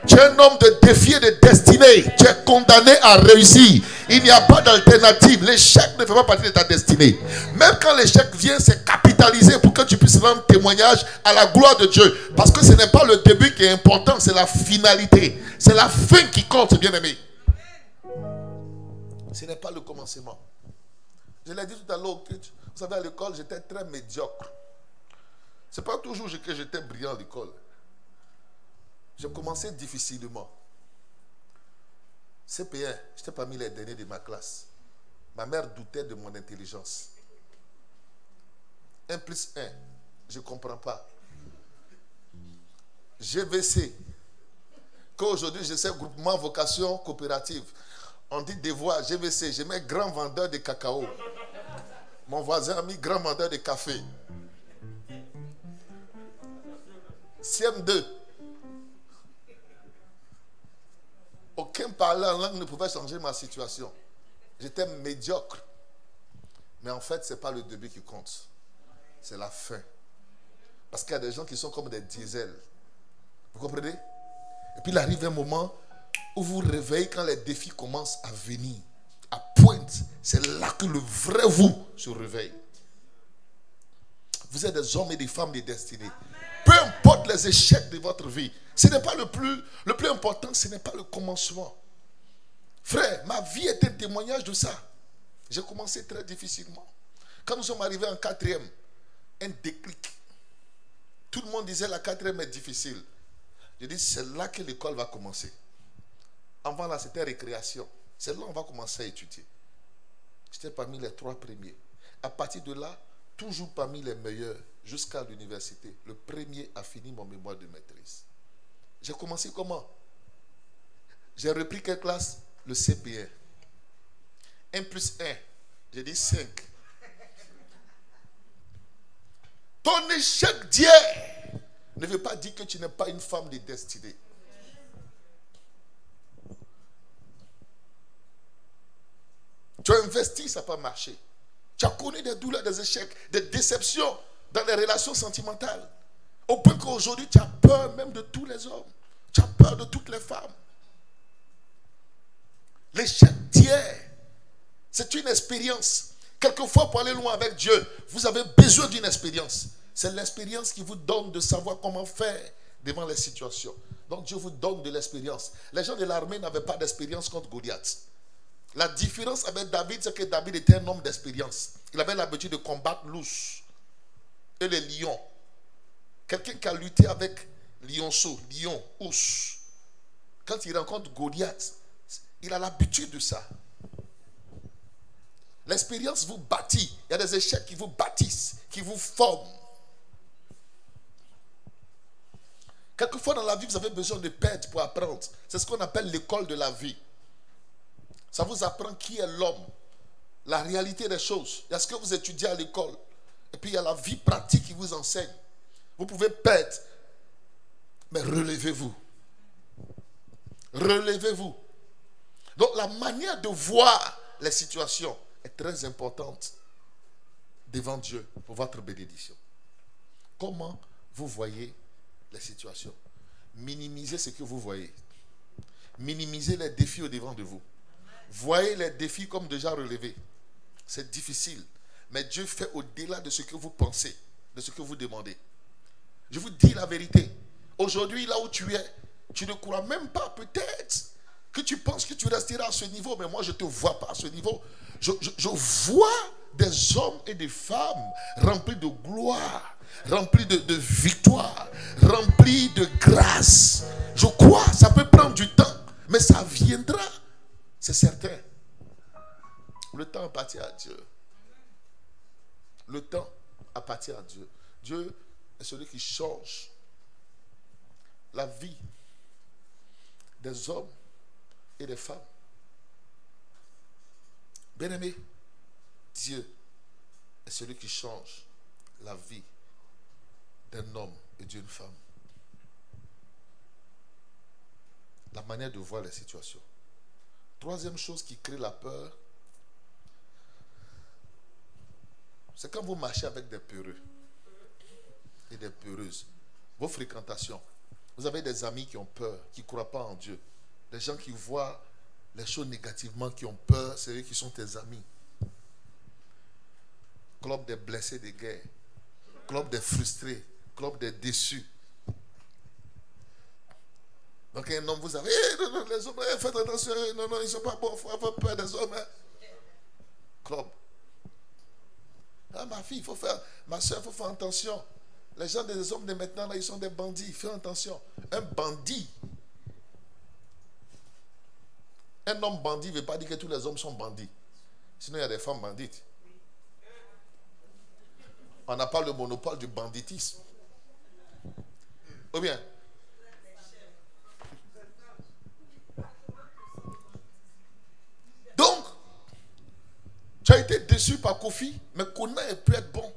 Tu es un homme de défi et de destinée. Tu es condamné à réussir. Il n'y a pas d'alternative. L'échec ne fait pas partie de ta destinée. Même quand l'échec vient, c'est capitalisé pour que tu puisses rendre témoignage à la gloire de Dieu. Parce que ce n'est pas le début qui est important, c'est la finalité. C'est la fin qui compte, bien-aimé. Ce n'est pas le commencement. Je l'ai dit tout à l'heure au culte. Vous savez, à l'école, j'étais très médiocre. Ce n'est pas toujours que j'étais brillant à l'école. J'ai commencé difficilement. CP1, j'étais parmi les derniers de ma classe. Ma mère doutait de mon intelligence. 1 plus 1, je ne comprends pas. GVC, qu'aujourd'hui je sais groupement vocation coopérative. On dit devoir, GVC, je mets grand vendeur de cacao. Mon voisin a mis grand vendeur de café. CM2. Aucun parlant en langue ne pouvait changer ma situation. J'étais médiocre. Mais en fait, ce n'est pas le début qui compte. C'est la fin. Parce qu'il y a des gens qui sont comme des diesels. Vous comprenez? Et puis il arrive un moment où vous vous réveillez quand les défis commencent à venir. À pointe. C'est là que le vrai vous se réveille. Vous êtes des hommes et des femmes de destinée. Peu importe les échecs de votre vie, ce n'est pas le plus important, ce n'est pas le commencement. Frère, ma vie est un témoignage de ça. J'ai commencé très difficilement. Quand nous sommes arrivés en 4e, un déclic. Tout le monde disait la 4e est difficile. Je dis, c'est là que l'école va commencer. Avant là, c'était récréation. C'est là qu'on va commencer à étudier. J'étais parmi les 3 premiers. À partir de là, toujours parmi les meilleurs, jusqu'à l'université. Le premier a fini mon mémoire de maîtrise. J'ai commencé comment? J'ai repris quelle classe? Le CP1. 1 plus 1. J'ai dit 5. Ton échec d'hier ne veut pas dire que tu n'es pas une femme de destinée. Tu as investi, ça n'a pas marché. Tu as connu des douleurs, des échecs, des déceptions dans les relations sentimentales. Au point qu'aujourd'hui, tu as peur même de tous les hommes. Tu as peur de toutes les femmes. L'échec d'hier, c'est une expérience. Quelquefois, pour aller loin avec Dieu, vous avez besoin d'une expérience. C'est l'expérience qui vous donne de savoir comment faire devant les situations. Donc Dieu vous donne de l'expérience. Les gens de l'armée n'avaient pas d'expérience contre Goliath. La différence avec David, c'est que David était un homme d'expérience. Il avait l'habitude de combattre l'ours et les lions. Quelqu'un qui a lutté avec lionceau, lion, ours. Quand il rencontre Goliath, il a l'habitude de ça. L'expérience vous bâtit. Il y a des échecs qui vous bâtissent, qui vous forment. Quelquefois dans la vie, vous avez besoin de perdre pour apprendre. C'est ce qu'on appelle l'école de la vie. Ça vous apprend qui est l'homme, la réalité des choses. Il y a ce que vous étudiez à l'école. Et puis il y a la vie pratique qui vous enseigne. Vous pouvez perdre, mais relevez-vous. Relevez-vous. Donc la manière de voir les situations est très importante devant Dieu pour votre bénédiction. Comment vous voyez les situations? Minimisez ce que vous voyez. Minimisez les défis au-devant de vous. Voyez les défis comme déjà relevés. C'est difficile. Mais Dieu fait au-delà de ce que vous pensez, de ce que vous demandez. Je vous dis la vérité. Aujourd'hui, là où tu es, tu ne crois même pas peut-être que tu penses que tu resteras à ce niveau. Mais moi, je ne te vois pas à ce niveau. Je vois des hommes et des femmes remplis de gloire, rempli de victoire, rempli de grâce. Je crois, ça peut prendre du temps, mais ça viendra. C'est certain. Le temps appartient à Dieu. Le temps appartient à Dieu. Dieu est celui qui change la vie des hommes et des femmes. Bien-aimé, Dieu est celui qui change la vie d'un homme et d'une femme. La manière de voir les situations. Troisième chose qui crée la peur, c'est quand vous marchez avec des peureux et des peureuses. Vos fréquentations. Vous avez des amis qui ont peur, qui ne croient pas en Dieu. Des gens qui voient les choses négativement, qui ont peur, c'est eux qui sont tes amis. Club des blessés de guerre. Club des frustrés. Club des déçus. Donc un homme, vous avez, non, les hommes, faites attention, non, ils ne sont pas bons, il faut avoir peur des hommes. Club. Ah, ma fille, ma soeur, il faut faire attention. Les gens des hommes de maintenant, là, ils sont des bandits. Fais attention. Un bandit. Un homme bandit ne veut pas dire que tous les hommes sont bandits. Sinon, il y a des femmes bandites. On n'a pas le monopole du banditisme. Ou bien? Donc, tu as été déçu par Kofi, mais Kona peut être bon.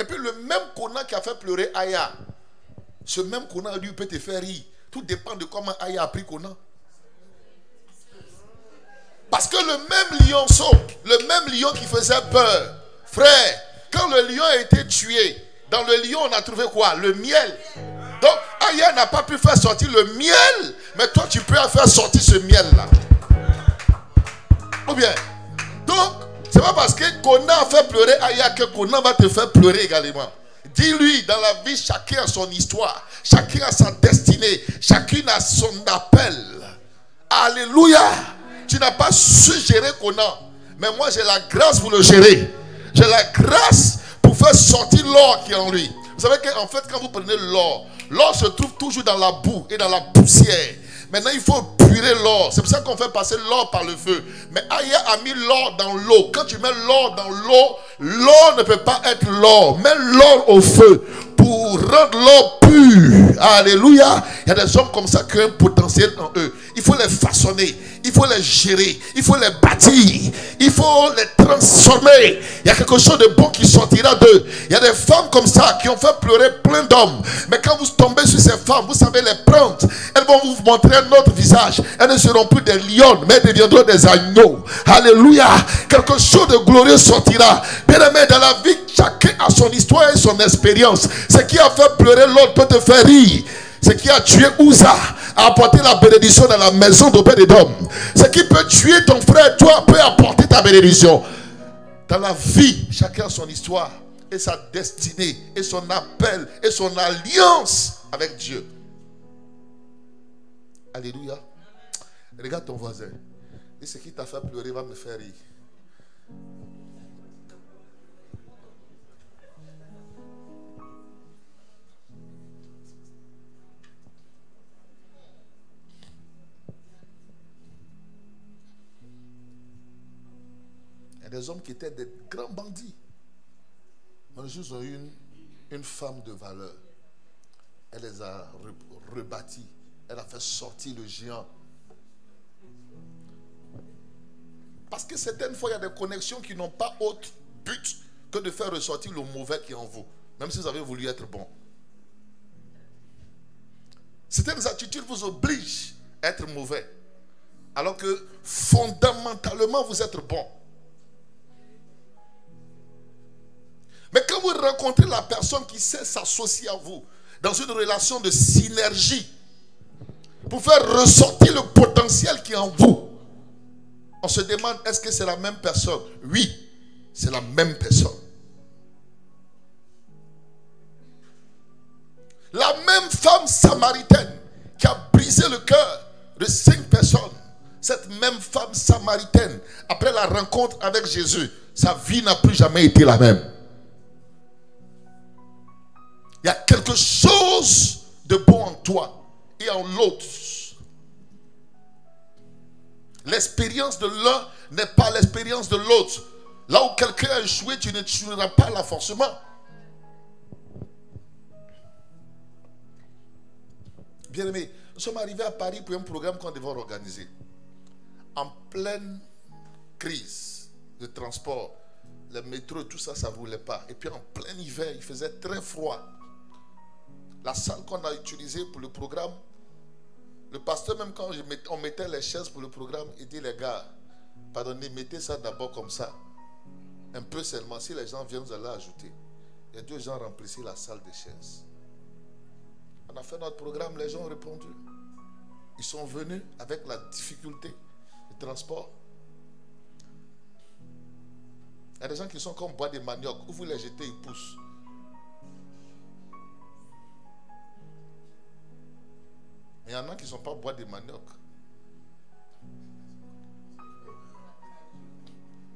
Et puis le même Kona qui a fait pleurer Aya, ce même Kona lui peut te faire rire. Tout dépend de comment Aya a pris Kona. Parce que le même lionceau, le même lion qui faisait peur, frère, quand le lion a été tué, dans le lion on a trouvé quoi? Le miel. Donc Aya n'a pas pu faire sortir le miel, mais toi tu peux faire sortir ce miel-là. Ou bien, donc, c'est pas parce que Kona a fait pleurer Aya que Kona va te faire pleurer également. Dis-lui, dans la vie, chacun a son histoire, chacun a sa destinée, chacun a son appel. Alléluia. Tu n'as pas su gérer Kona, mais moi j'ai la grâce pour le gérer. J'ai la grâce pour faire sortir l'or qui est en lui. Vous savez qu'en fait, quand vous prenez l'or, l'or se trouve toujours dans la boue et dans la poussière. Maintenant, il faut purer l'or. C'est pour ça qu'on fait passer l'or par le feu. Mais Aya a mis l'or dans l'eau. Quand tu mets l'or dans l'eau, l'or ne peut pas être l'or. Mets l'or au feu pour rendre l'or pur. Alléluia. Il y a des hommes comme ça qui ont un potentiel en eux. Il faut les façonner. Il faut les gérer. Il faut les bâtir. Il faut les transformer. Il y a quelque chose de bon qui sortira d'eux. Il y a des femmes comme ça qui ont fait pleurer plein d'hommes. Mais quand vous tombez sur ces femmes, vous savez les prendre. Elles vont vous montrer un autre visage. Elles ne seront plus des lions, mais elles deviendront des agneaux. Alléluia. Quelque chose de glorieux sortira. Bien aimé, dans la vie, chacun a son histoire et son expérience. Ce qui a fait pleurer l'autre peut te faire rire. Ce qui a tué Uza a apporté la bénédiction dans la maison d'Obed-Edom. Ce qui peut tuer ton frère, toi, peut apporter ta bénédiction. Dans la vie, chacun a son histoire et sa destinée et son appel et son alliance avec Dieu. Alléluia. Regarde ton voisin. Et ce qui t'a fait pleurer va me faire rire. Il y a des hommes qui étaient des grands bandits. Mais ils ont eu une femme de valeur. Elle les a rebâtis. Elle a fait sortir le géant. Parce que certaines fois, il y a des connexions qui n'ont pas autre but que de faire ressortir le mauvais qui est en vous. Même si vous avez voulu être bon. Certaines attitudes vous obligent à être mauvais. Alors que fondamentalement, vous êtes bon. Mais quand vous rencontrez la personne qui sait s'associer à vous dans une relation de synergie pour faire ressortir le potentiel qui est en vous, on se demande, est-ce que c'est la même personne? Oui, c'est la même personne. La même femme samaritaine qui a brisé le cœur de 5 personnes, cette cette même femme samaritaine, après la rencontre avec Jésus, sa vie n'a plus jamais été la même. Il y a quelque chose de bon en toi et en l'autre. L'expérience de l'un n'est pas l'expérience de l'autre. Là où quelqu'un a échoué, tu n'échoueras pas là forcément. Bien aimé, nous sommes arrivés à Paris pour un programme qu'on devait organiser. En pleine crise de transport, le métro, tout ça, ça ne roulait pas. Et puis en plein hiver, il faisait très froid. La salle qu'on a utilisée pour le programme, le pasteur, même quand on mettait les chaises pour le programme, il dit, les gars, pardonnez, mettez ça d'abord comme ça. Un peu seulement. Si les gens viennent, vous allez ajouter. Il y a 2 gens remplissaient la salle des chaises. On a fait notre programme, les gens ont répondu. Ils sont venus avec la difficulté du transport. Il y a des gens qui sont comme bois de manioc. Où vous les jetez, ils poussent. Mais il y en a qui ne sont pas bois de manioc.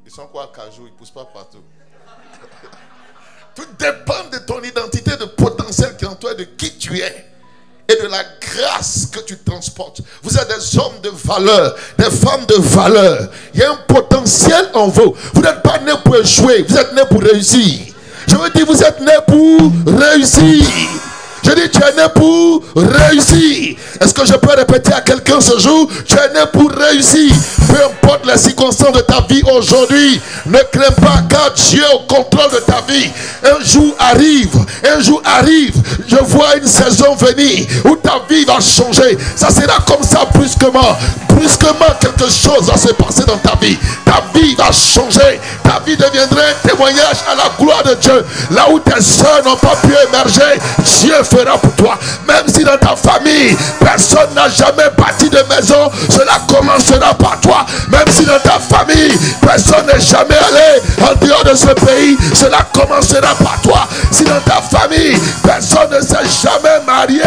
Ils sont quoi, cajou, ils ne poussent pas partout. Tout dépend de ton identité, de potentiel qui est en toi, de qui tu es et de la grâce que tu transportes. Vous êtes des hommes de valeur, des femmes de valeur. Il y a un potentiel en vous. Vous n'êtes pas nés pour échouer, vous êtes nés pour réussir. Je veux dire, vous êtes nés pour réussir. Je dis, tu es né pour réussir. Est-ce que je peux répéter à quelqu'un ce jour? Tu es né pour réussir. Peu importe les circonstances de ta vie aujourd'hui, ne crains pas, car Dieu est au contrôle de ta vie. Un jour arrive, je vois une saison venir où ta vie va changer. Ça sera comme ça brusquement. Brusquement, quelque chose va se passer dans ta vie. Ta vie va changer. Ta vie deviendra un témoignage à la gloire de Dieu. Là où tes soeurs n'ont pas pu émerger, Dieu fera pour toi. Même si dans ta famille, personne n'a jamais bâti de maison, cela commencera par toi. Même si dans ta famille, personne n'est jamais allé en dehors de ce pays, cela commencera par toi. Si dans ta famille, personne ne s'est jamais marié,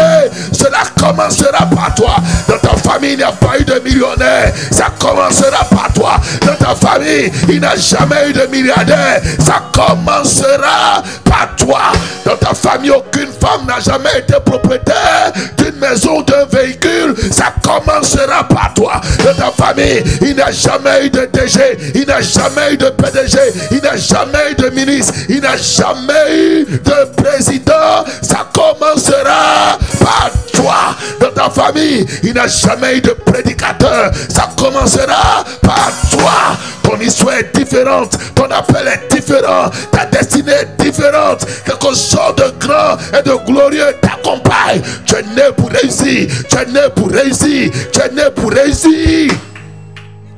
cela commencera par toi. Dans ta famille, il n'y a pas eu de millionnaire, ça commencera par toi. Dans ta famille, il n'a jamais eu de milliardaire, ça commencera par toi. Dans ta famille, aucune femme n'a jamais été propriétaire d'une maison, d'un véhicule, ça commencera par toi. Dans ta famille, il n'a jamais eu de DG, il n'a jamais eu de PDG, il n'a jamais eu de ministre, il n'a jamais eu de président, ça commencera par toi. Dans ta famille, il n'a jamais eu de prédicateur, ça commencera par toi. Ton histoire est différente, ton appel est différent, ta destinée est différente. Quelque chose de grand et de glorieux t'accompagne. Tu es né pour réussir, tu es né pour réussir, tu es né pour réussir.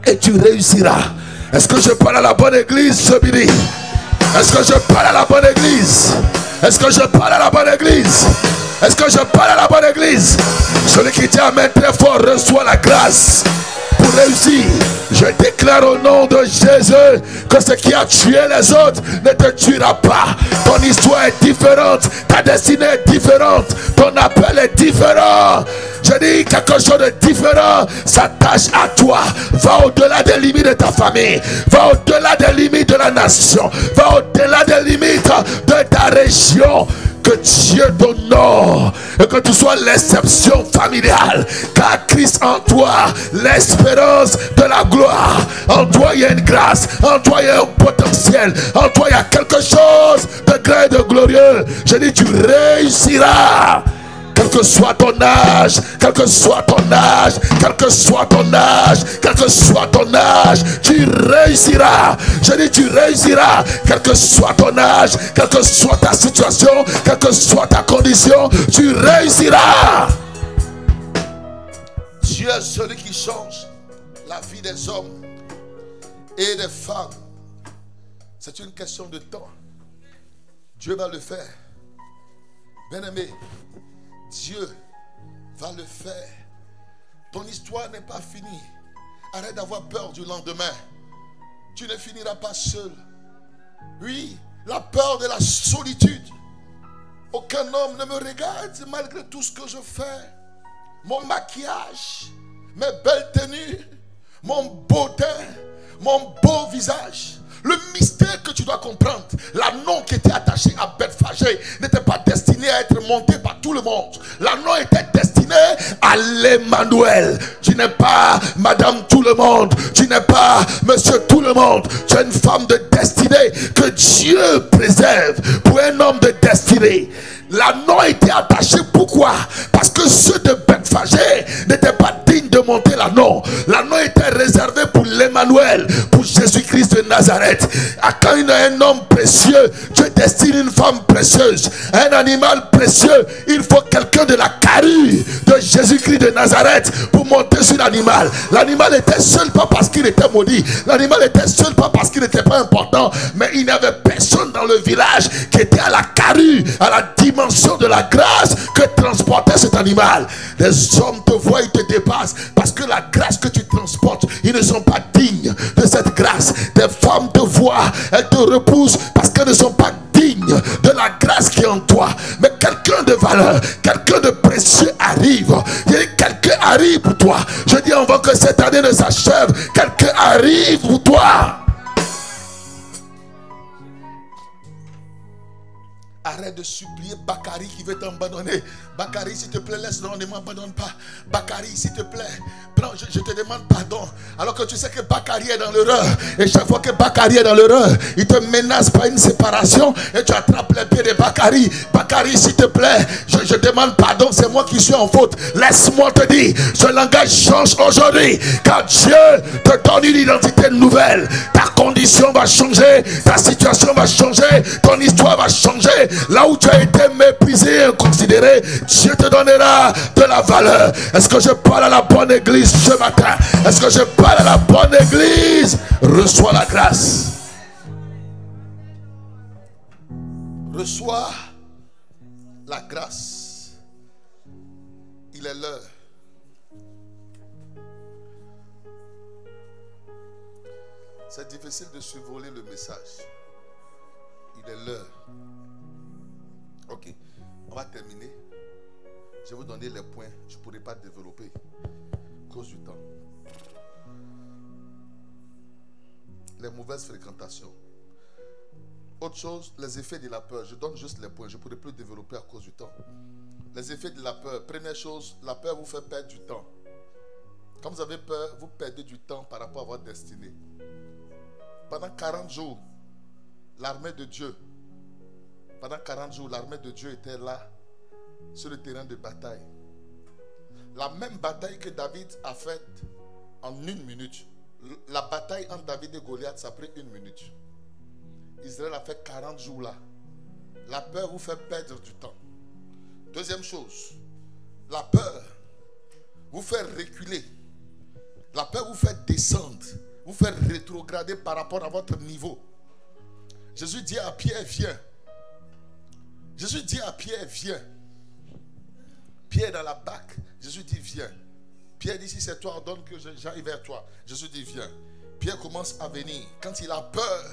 Et tu réussiras. Est-ce que je parle à la bonne église ce midi? Est-ce que je parle à la bonne église? Est-ce que je parle à la bonne église? Est-ce que je parle à la bonne église? Celui qui dit amen très fort reçoit la grâce pour réussir. Je déclare au nom de Jésus que ce qui a tué les autres ne te tuera pas. Ton histoire est différente, ta destinée est différente, ton appel est différent. Je dis quelque chose de différent s'attache à toi. Va au-delà des limites de ta famille, va au-delà des limites de la nation, va au-delà des limites de ta région. Que Dieu t'honore et que tu sois l'exception familiale, car Christ en toi, l'espérance de la gloire. En toi il y a une grâce, en toi il y a un potentiel, en toi il y a quelque chose de grand et de glorieux. Je dis tu réussiras. Quel que soit ton âge, quel que soit ton âge, quel que soit ton âge, quel que soit ton âge, tu réussiras. Je dis tu réussiras, quel que soit ton âge, quelle que soit ta situation, quelle que soit ta condition, tu réussiras. Dieu est celui qui change la vie des hommes et des femmes. C'est une question de temps. Dieu va le faire. Bien-aimé, Dieu va le faire. Ton histoire n'est pas finie. Arrête d'avoir peur du lendemain. Tu ne finiras pas seul. Oui, la peur de la solitude. Aucun homme ne me regarde malgré tout ce que je fais. Mon maquillage, mes belles tenues, mon beau teint, mon beau visage. Le mystère que tu dois comprendre, l'anneau qui était attaché à Bethphage n'était pas destiné à être monté par tout le monde. L'anneau était destiné à l'Emmanuel. Tu n'es pas madame tout le monde, tu n'es pas monsieur tout le monde. Tu es une femme de destinée que Dieu préserve pour un homme de destinée. L'anneau était attaché, pourquoi? Parce que ceux de Bethphage n'étaient pas dignes de monter l'anneau. L'anneau était réservé pour l'Emmanuel, pour Jésus-Christ de Nazareth. Quand il y a un homme précieux, Dieu destine une femme précieuse, un animal précieux. Il faut quelqu'un de la carrure de Jésus-Christ de Nazareth pour monter sur l'animal. L'animal était seul pas parce qu'il était maudit. L'animal était seul pas parce qu'il n'était pas important, mais il n'y avait personne dans le village qui était à la carrure, à la dimension de la grâce que transportait cet animal. Les hommes te voient, ils te dépassent parce que la grâce que tu transportes, ils ne sont pas dignes de cette grâce. Des femmes te voient, elles te repoussent parce qu'elles ne sont pas dignes de la grâce qui est en toi. Mais quelqu'un de valeur, quelqu'un de précieux arrive. Quelqu'un arrive pour toi. Je dis avant que cette année ne s'achève, quelqu'un arrive pour toi. Arrête de supplier Bakari qui veut t'abandonner. Bakari, s'il te plaît, laisse-le, ne m'abandonne pas. Bakari, s'il te plaît, prends, je te demande pardon. Alors que tu sais que Bakari est dans l'erreur. Et chaque fois que Bakari est dans l'erreur, il te menace par une séparation. Et tu attrapes les pieds de Bakari. Bakari, s'il te plaît, je demande pardon. C'est moi qui suis en faute. Laisse-moi te dire, ce langage change aujourd'hui. Car Dieu te donne une identité nouvelle. Ta condition va changer. Ta situation va changer. Ton histoire va changer. Là où tu as été méprisé, inconsidéré, Dieu te donnera de la valeur. Est-ce que je parle à la bonne église ce matin? Est-ce que je parle à la bonne église? Reçois la grâce. Reçois la grâce. Il est l'heure. C'est difficile de survoler le message. Il est l'heure. Ok, on va terminer. Je vais vous donner les points. Je ne pourrai pas développer à cause du temps. Les mauvaises fréquentations. Autre chose, les effets de la peur. Je donne juste les points. Je ne pourrai plus développer à cause du temps. Les effets de la peur. Première chose, la peur vous fait perdre du temps. Quand vous avez peur, vous perdez du temps par rapport à votre destinée. Pendant 40 jours, l'armée de Dieu, pendant 40 jours, l'armée de Dieu était là, sur le terrain de bataille. La même bataille que David a faite en 1 minute. La bataille entre David et Goliath, ça a pris 1 minute. Israël a fait 40 jours là. La peur vous fait perdre du temps. Deuxième chose, la peur vous fait reculer. La peur vous fait descendre, vous fait rétrograder par rapport à votre niveau. Jésus dit à Pierre, viens. Jésus dit à Pierre, viens. Pierre est dans la barque. Jésus dit, viens. Pierre dit, si c'est toi, ordonne que j'arrive vers toi. Jésus dit, viens. Pierre commence à venir. Quand il a peur,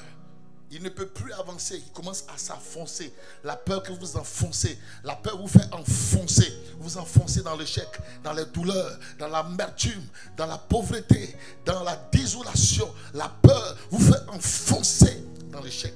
il ne peut plus avancer. Il commence à s'enfoncer. La peur que vous enfoncez. La peur vous fait enfoncer. Vous enfoncez dans l'échec, dans les douleurs, dans l'amertume, dans la pauvreté, dans la désolation. La peur vous fait enfoncer dans l'échec.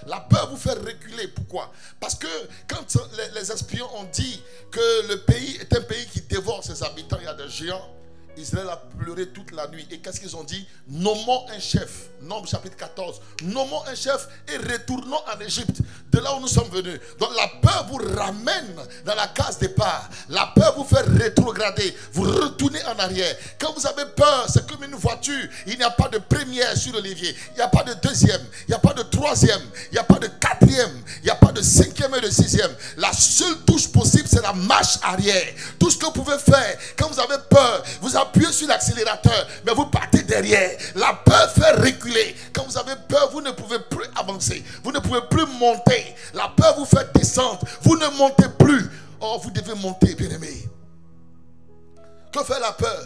La peur vous fait reculer. Pourquoi? Parce que quand les espions ont dit que le pays est un pays qui dévore ses habitants, il y a des géants. Israël a pleuré toute la nuit. Et qu'est-ce qu'ils ont dit? Nommons un chef. Nombre chapitre 14. Nommons un chef et retournons en Égypte, de là où nous sommes venus. Donc la peur vous ramène dans la case départ. La peur vous fait rétrograder. Vous retournez en arrière. Quand vous avez peur, c'est comme une voiture. Il n'y a pas de première sur le levier. Il n'y a pas de deuxième. Il n'y a pas de troisième. Il n'y a pas de quatrième. Il n'y a pas de cinquième et de sixième. La seule touche possible, c'est la marche arrière. Tout ce que vous pouvez faire quand vous avez peur, vous appuyez sur l'accélérateur, mais vous partez derrière. La peur fait reculer. Quand vous avez peur, vous ne pouvez plus avancer. Vous ne pouvez plus monter. La peur vous fait descendre. Vous ne montez plus. Oh, vous devez monter, bien-aimé. Que fait la peur?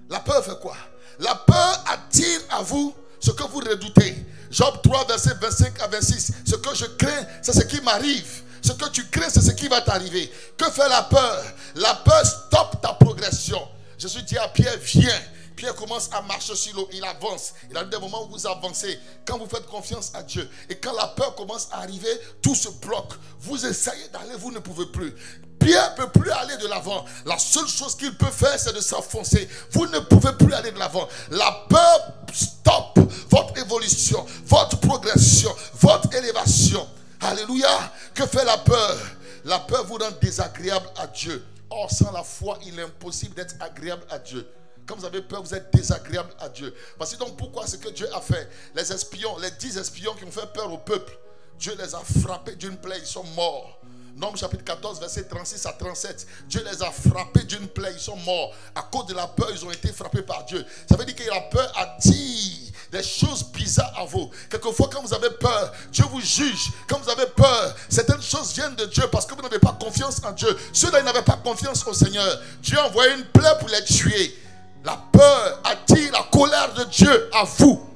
La peur fait quoi? La peur attire à vous ce que vous redoutez. Job 3, verset 25 à 26. Ce que je crains, c'est ce qui m'arrive. Ce que tu crains, c'est ce qui va t'arriver. Que fait la peur? La peur stoppe ta progression. Jésus dit à Pierre, viens. Pierre commence à marcher sur l'eau. Il avance. Il a des moments où vous avancez. Quand vous faites confiance à Dieu. Et quand la peur commence à arriver, tout se bloque. Vous essayez d'aller, vous ne pouvez plus. Pierre ne peut plus aller de l'avant. La seule chose qu'il peut faire, c'est de s'enfoncer. Vous ne pouvez plus aller de l'avant. La peur stoppe votre évolution, votre progression, votre élévation. Alléluia. Que fait la peur? La peur vous rend désagréable à Dieu. Or, sans la foi, il est impossible d'être agréable à Dieu. Quand vous avez peur, vous êtes désagréable à Dieu. Voici donc pourquoi ce que Dieu a fait. Les espions, les 10 espions qui ont fait peur au peuple, Dieu les a frappés d'une plaie, ils sont morts. Nombre chapitre 14, verset 36 à 37. Dieu les a frappés d'une plaie, ils sont morts. À cause de la peur, ils ont été frappés par Dieu. Ça veut dire que la peur attire des choses bizarres à vous. Quelquefois, quand vous avez peur, Dieu vous juge. Quand vous avez peur, certaines choses viennent de Dieu parce que vous n'avez pas confiance en Dieu. Ceux-là, ils n'avaient pas confiance au Seigneur. Dieu a envoyé une plaie pour les tuer. La peur attire la colère de Dieu à vous,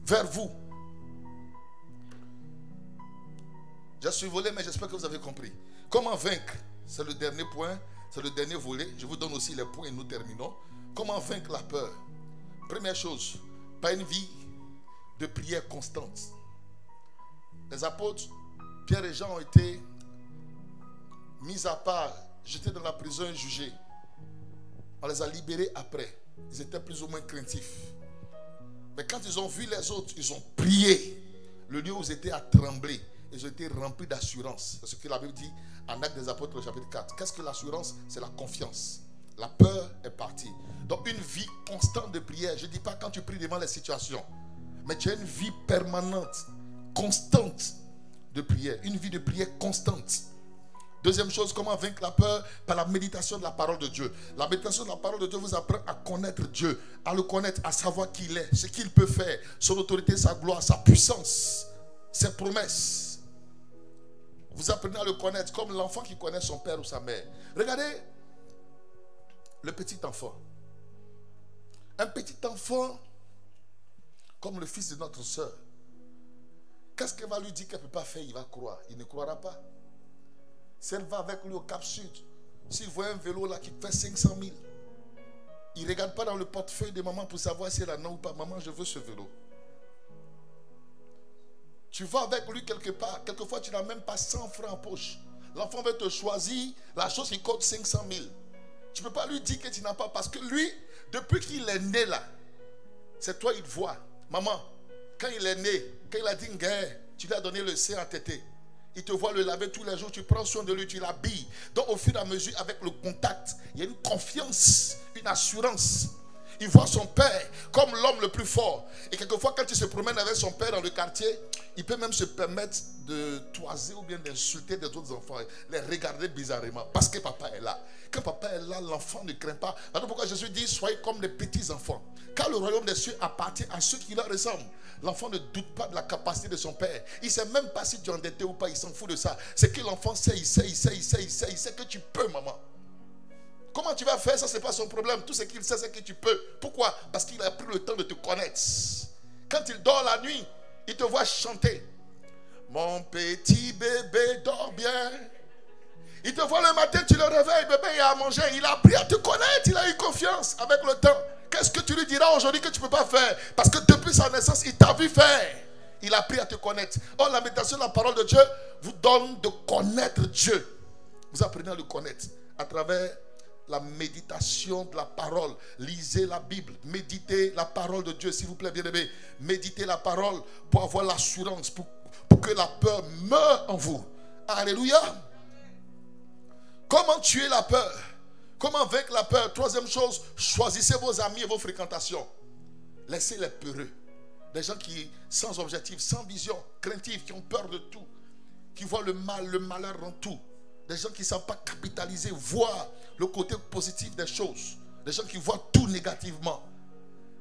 vers vous. Je suis volé, mais j'espère que vous avez compris. Comment vaincre? C'est le dernier point, c'est le dernier volet. Je vous donne aussi les points et nous terminons. Comment vaincre la peur? Première chose, pas une vie de prière constante. Les apôtres, Pierre et Jean ont été mis à part, jetés dans la prison et jugés. On les a libérés après. Ils étaient plus ou moins craintifs. Mais quand ils ont vu les autres, ils ont prié. Le lieu où ils étaient a tremblé. Ils ont été remplis d'assurance. C'est ce que la Bible dit en Actes des Apôtres, chapitre 4. Qu'est-ce que l'assurance? C'est la confiance. La peur est partie. Donc une vie constante de prière. Je ne dis pas quand tu pries devant les situations. Mais tu as une vie permanente, constante de prière. Une vie de prière constante. Deuxième chose, comment vaincre la peur? Par la méditation de la parole de Dieu. La méditation de la parole de Dieu vous apprend à connaître Dieu. À le connaître, à savoir qui il est, ce qu'il peut faire, son autorité, sa gloire, sa puissance, ses promesses. Vous apprenez à le connaître comme l'enfant qui connaît son père ou sa mère. Regardez le petit enfant. Un petit enfant comme le fils de notre soeur. Qu'est-ce qu'elle va lui dire qu'elle ne peut pas faire? Il va croire. Il ne croira pas. Si elle va avec lui au Cap Sud, s'il voit un vélo là qui fait 500 000, il ne regarde pas dans le portefeuille de maman pour savoir si elle en a ou pas. Maman, je veux ce vélo. Tu vas avec lui quelque part. Quelquefois, tu n'as même pas 100 francs en poche. L'enfant va te choisir la chose qui coûte 500 000. Tu ne peux pas lui dire que tu n'as pas. Parce que lui, depuis qu'il est né là, c'est toi, il te voit. Maman, quand il est né, quand il a dit une guerre, tu lui as donné le sein à téter. Il te voit le laver tous les jours, tu prends soin de lui, tu l'habilles. Donc au fur et à mesure, avec le contact, il y a une confiance, une assurance. Il voit son père comme l'homme le plus fort. Et quelquefois, quand il se promène avec son père dans le quartier, il peut même se permettre de toiser ou bien d'insulter des autres enfants, les regarder bizarrement, parce que papa est là. Quand papa est là, l'enfant ne craint pas. Voilà pourquoi Jésus dit, soyez comme des petits enfants. Car le royaume des cieux appartient à ceux qui leur ressemblent. L'enfant ne doute pas de la capacité de son père. Il ne sait même pas si tu es endetté ou pas, il s'en fout de ça. C'est que l'enfant sait, il sait que tu peux, maman. Comment tu vas faire, ça c'est pas son problème. Tout ce qu'il sait, c'est que tu peux. Pourquoi? Parce qu'il a pris le temps de te connaître. Quand il dort la nuit, il te voit chanter. Mon petit bébé dort bien. Il te voit le matin, tu le réveilles, bébé, il a à manger. Il a appris à te connaître, il a eu confiance avec le temps. Qu'est-ce que tu lui diras aujourd'hui que tu ne peux pas faire? Parce que depuis sa naissance, il t'a vu faire. Il a appris à te connaître. Or, la méditation de la parole de Dieu vous donne de connaître Dieu. Vous apprenez à le connaître à travers la méditation de la parole. Lisez la Bible, méditez la parole de Dieu, s'il vous plaît, bien-aimés. Méditez la parole pour avoir l'assurance, pour que la peur meure en vous. Alléluia. Comment tuer la peur? Comment vaincre la peur? Troisième chose, choisissez vos amis et vos fréquentations. Laissez les peureux. Des gens qui, sans objectif, sans vision, craintifs, qui ont peur de tout, qui voient le mal, le malheur en tout. Des gens qui ne savent pas capitaliser, voir le côté positif des choses. Des gens qui voient tout négativement.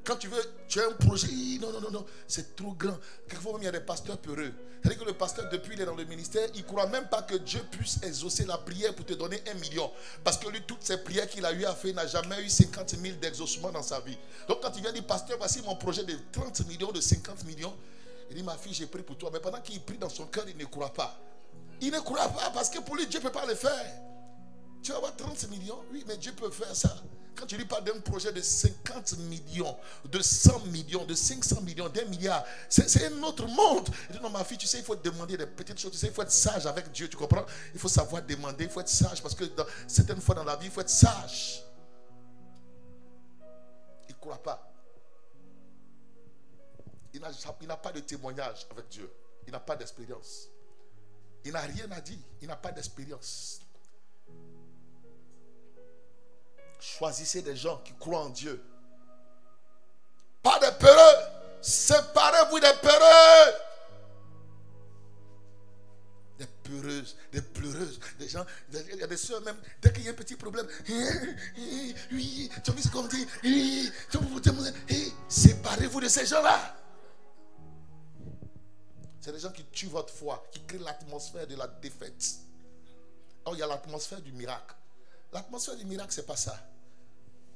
Quand tu as un projet, non, c'est trop grand. Quelquefois même il y a des pasteurs peureux. C'est-à-dire que le pasteur, depuis il est dans le ministère, il ne croit même pas que Dieu puisse exaucer la prière pour te donner 1 million. Parce que lui, toutes ces prières qu'il a eu à faire, il n'a jamais eu 50 000 d'exaucement dans sa vie. Donc quand il vient dire, pasteur, voici mon projet de 30 millions, de 50 millions. Il dit, ma fille, j'ai prié pour toi. Mais pendant qu'il prie dans son cœur, il ne croit pas. Il ne croit pas parce que pour lui, Dieu ne peut pas le faire. Tu vas avoir 30 millions, oui, mais Dieu peut faire ça. Quand tu lui parles d'un projet de 50 millions, de 100 millions, de 500 millions, d'1 milliard, c'est un autre monde. Il dit non, ma fille, tu sais, il faut demander des petites choses. Tu sais, il faut être sage avec Dieu, tu comprends? Il faut savoir demander, il faut être sage parce que certaines fois dans la vie, il faut être sage. Il ne croit pas. Il n'a pas de témoignage avec Dieu. Il n'a pas d'expérience. Il n'a rien à dire. Il n'a pas d'expérience. Choisissez des gens qui croient en Dieu. Pas des peureux. Séparez-vous des peureux. Des peureuses, des pleureuses, des gens, il y a des soeurs même, dès qu'il y a un petit problème, oui, tu as vu ce qu'on dit, séparez-vous de ces gens-là. C'est des gens qui tuent votre foi, qui créent l'atmosphère de la défaite. Or, il y a l'atmosphère du miracle. L'atmosphère du miracle, c'est pas ça.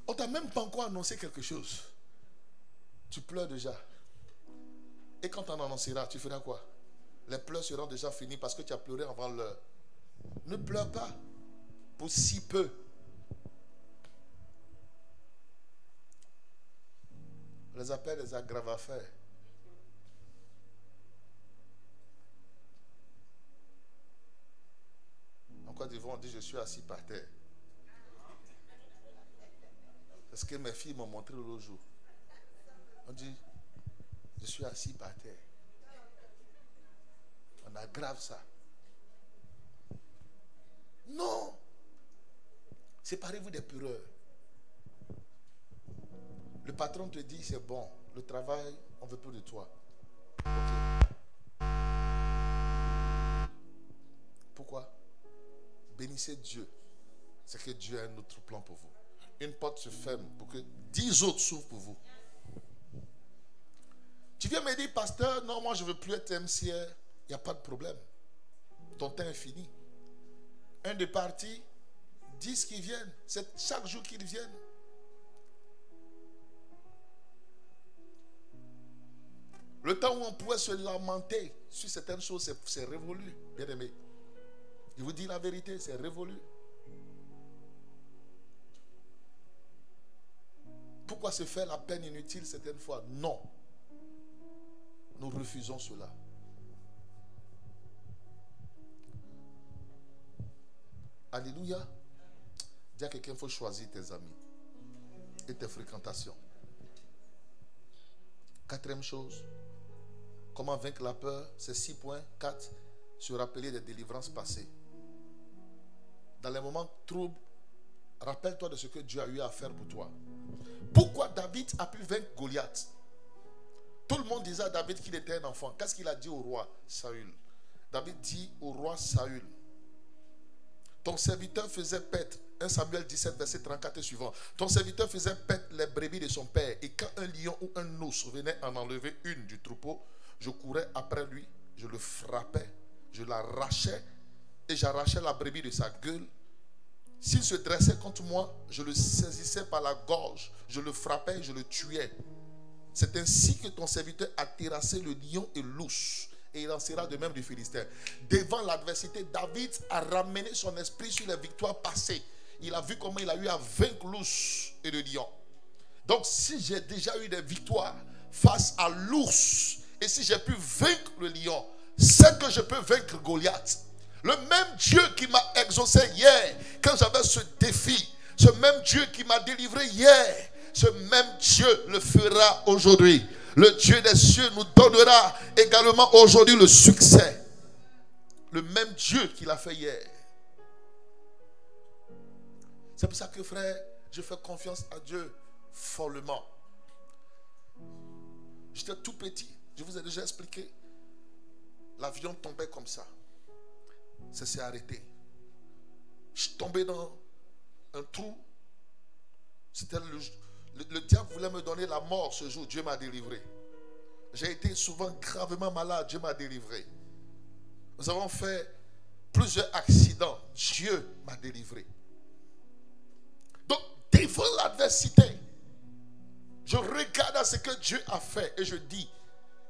On ne t'a même pas encore annoncé quelque chose. Tu pleures déjà. Et quand on annoncera, tu feras quoi? Les pleurs seront déjà finis parce que tu as pleuré avant l'heure. Ne pleure pas pour si peu. On les appelle les aggrave-affaires. En Côte d'Ivoire, on dit je suis assis par terre. C'est ce que mes filles m'ont montré l'autre jour. On dit je suis assis par terre. On aggrave ça. Non. Séparez-vous des peureurs. Le patron te dit c'est bon, le travail, on veut plus de toi. Ok. Pourquoi? Bénissez Dieu. C'est que Dieu a un autre plan pour vous. Une porte se ferme pour que 10 autres s'ouvrent pour vous. Tu viens me dire, pasteur, non, moi je ne veux plus être MCR. Il n'y a pas de problème. Ton temps est fini. Un de parti, 10 qui viennent. C'est chaque jour qu'ils viennent. Le temps où on pouvait se lamenter sur certaines choses, c'est révolu, bien aimé. Je vous dis la vérité, c'est révolu. Pourquoi se faire la peine inutile certaines fois? Non. Nous refusons cela. Alléluia. Dis à quelqu'un, il faut choisir tes amis et tes fréquentations. Quatrième chose, comment vaincre la peur? C'est 6 points. 4, se rappeler des délivrances passées. Dans les moments troubles, rappelle-toi de ce que Dieu a eu à faire pour toi. Pourquoi David a pu vaincre Goliath? Tout le monde disait à David qu'il était un enfant. Qu'est-ce qu'il a dit au roi Saül? David dit au roi Saül, ton serviteur faisait paître, 1 Samuel 17, verset 34 et suivant. Ton serviteur faisait paître les brebis de son père. Et quand un lion ou un ours venait en enlever une du troupeau, je courais après lui, je le frappais, je l'arrachais et j'arrachais la brebis de sa gueule. S'il se dressait contre moi, je le saisissais par la gorge, je le frappais et je le tuais. C'est ainsi que ton serviteur a terrassé le lion et l'ours. Et il en sera de même du Philistin. Devant l'adversité, David a ramené son esprit sur les victoires passées. Il a vu comment il a eu à vaincre l'ours et le lion. Donc si j'ai déjà eu des victoires face à l'ours, et si j'ai pu vaincre le lion, c'est que je peux vaincre Goliath. Le même Dieu qui m'a exaucé hier, quand j'avais ce défi, ce même Dieu qui m'a délivré hier, ce même Dieu le fera aujourd'hui. Le Dieu des cieux nous donnera également aujourd'hui le succès. Le même Dieu qui l'a fait hier. C'est pour ça que, frère, je fais confiance à Dieu follement. J'étais tout petit, je vous ai déjà expliqué. L'avion tombait comme ça. Ça s'est arrêté. Je suis tombé dans un trou. C'était le diable voulait me donner la mort ce jour. Dieu m'a délivré. J'ai été souvent gravement malade. Dieu m'a délivré. Nous avons fait plusieurs accidents. Dieu m'a délivré. Donc, devant l'adversité, je regarde à ce que Dieu a fait et je dis,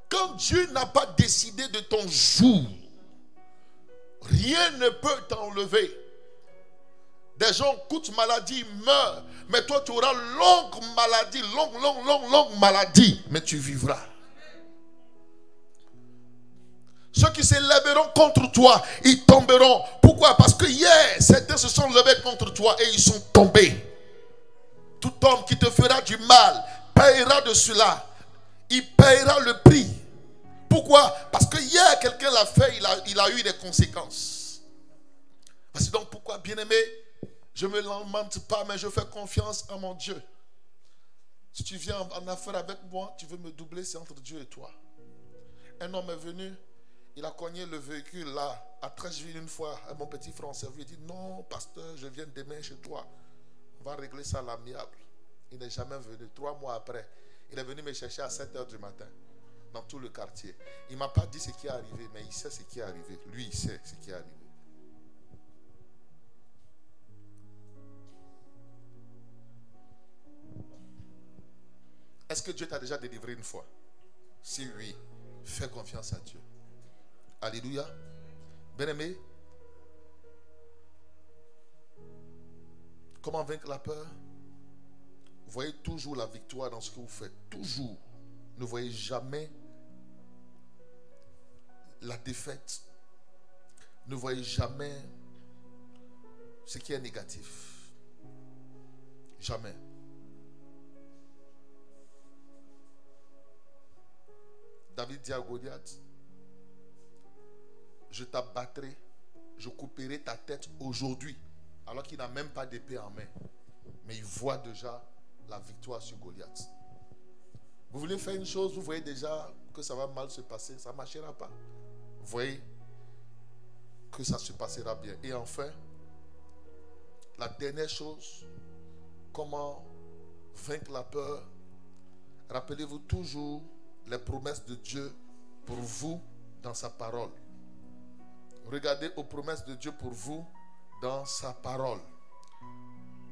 quand Dieu n'a pas décidé de ton jour, rien ne peut t'enlever. Des gens, coûtent maladie, meurent. Mais toi, tu auras longue maladie, longue maladie. Mais tu vivras. Ceux qui s'élèveront contre toi, ils tomberont. Pourquoi? Parce que hier, certains se sont levés contre toi et ils sont tombés. Tout homme qui te fera du mal paiera de cela. Il paiera le prix. Pourquoi? Parce que hier, quelqu'un l'a fait, il a eu des conséquences. Parce que donc, pourquoi, bien-aimé, je ne me lamente pas, mais je fais confiance en mon Dieu. Si tu viens en affaire avec moi, tu veux me doubler, c'est entre Dieu et toi. Un homme est venu, il a cogné le véhicule là, à Trècheville une fois, à mon petit frère en service. Il dit, non, pasteur, je viens demain chez toi. On va régler ça à l'amiable. Il n'est jamais venu. 3 mois après, il est venu me chercher à 7h du matin, dans tout le quartier. Il ne m'a pas dit ce qui est arrivé, mais il sait ce qui est arrivé. Lui, il sait ce qui est arrivé. Est-ce que Dieu t'a déjà délivré une fois? Si oui, fais confiance à Dieu. Alléluia. Bien-aimé, comment vaincre la peur? Voyez toujours la victoire dans ce que vous faites. Toujours. Ne voyez jamais la défaite. Ne voyez jamais ce qui est négatif. Jamais. David dit à Goliath, je t'abattrai, je couperai ta tête aujourd'hui, alors qu'il n'a même pas d'épée en main. Mais il voit déjà la victoire sur Goliath. Vous voulez faire une chose, vous voyez déjà que ça va mal se passer, ça ne marchera pas. Vous voyez que ça se passera bien. Et enfin, la dernière chose, comment vaincre la peur? Rappelez-vous toujours les promesses de Dieu pour vous dans sa parole. Regardez aux promesses de Dieu pour vous dans sa parole.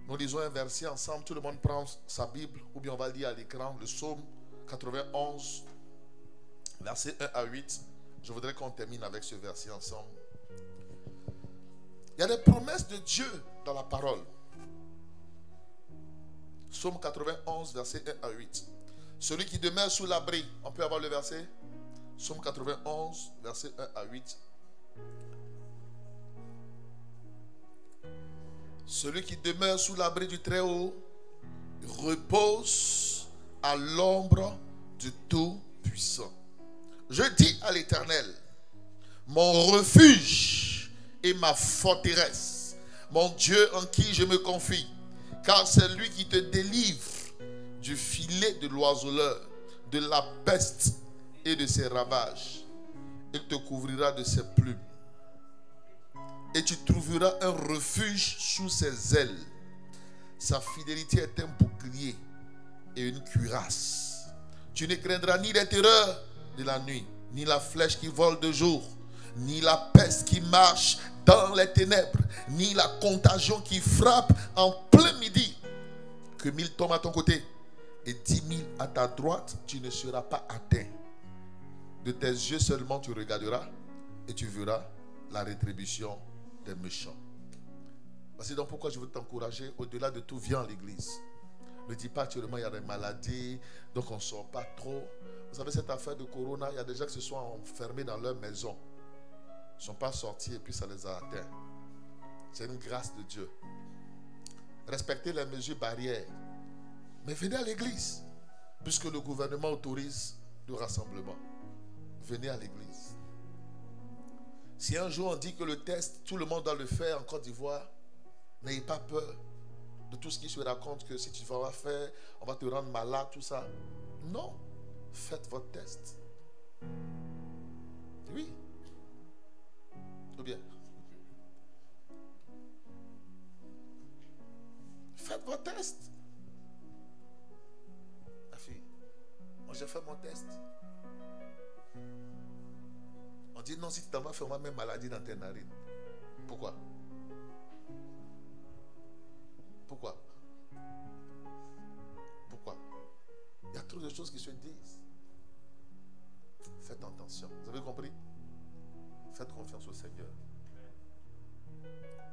Nous lisons un verset ensemble. Tout le monde prend sa Bible ou bien on va lire à l'écran le psaume 91, verset 1 à 8. Je voudrais qu'on termine avec ce verset ensemble. Il y a des promesses de Dieu dans la parole. Psaume 91, verset 1 à 8. Celui qui demeure sous l'abri. On peut avoir le verset? Psaume 91, verset 1 à 8. Celui qui demeure sous l'abri du Très-Haut repose à l'ombre du Tout-Puissant. Je dis à l'Éternel, mon refuge et ma forteresse, mon Dieu en qui je me confie, car c'est lui qui te délivre du filet de l'oiseleur, de la peste et de ses ravages. Il te couvrira de ses plumes. Et tu trouveras un refuge sous ses ailes. Sa fidélité est un bouclier et une cuirasse. Tu ne craindras ni les terreurs de la nuit, ni la flèche qui vole de jour, ni la peste qui marche dans les ténèbres, ni la contagion qui frappe en plein midi. Que 1000 tombent à ton côté et 10 000 à ta droite, tu ne seras pas atteint. De tes yeux seulement tu regarderas et tu verras la rétribution des méchants. Voici donc pourquoi je veux t'encourager. Au-delà de tout, viens à l'église. Ne dis pas actuellement il y a des maladies, donc on ne sort pas trop. Vous savez, cette affaire de corona, il y a des gens qui se sont enfermés dans leur maison. Ils ne sont pas sortis et puis ça les a atteints. C'est une grâce de Dieu. Respectez les mesures barrières. Mais venez à l'église, puisque le gouvernement autorise le rassemblement. Venez à l'église. Si un jour on dit que le test, tout le monde doit le faire en Côte d'Ivoire, n'ayez pas peur de tout ce qui se raconte que si tu vas faire, on va te rendre malade, tout ça. Non, faites votre test. Oui. Ou bien. Faites votre test. Ma fille, moi j'ai fait mon test. On dit non, si tu t'en vas faire, on va mettre maladie dans tes narines. Pourquoi? Pourquoi? Pourquoi? Il y a trop de choses qui se disent. Faites attention. Vous avez compris? Faites confiance au Seigneur.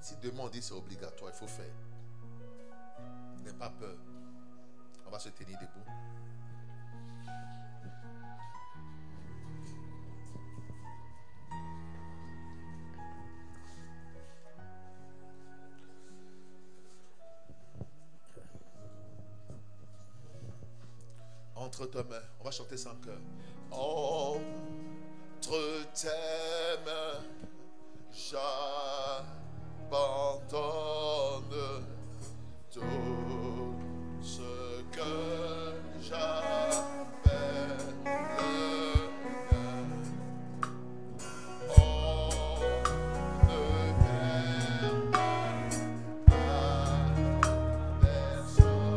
Si demain on dit c'est obligatoire, il faut faire. N'aie pas peur. On va se tenir debout. Entre tes mains, on va chanter sans cœur. Entre tes mains, j'abandonne tout ce que j'appelle le mien. On ne m'aime pas personne.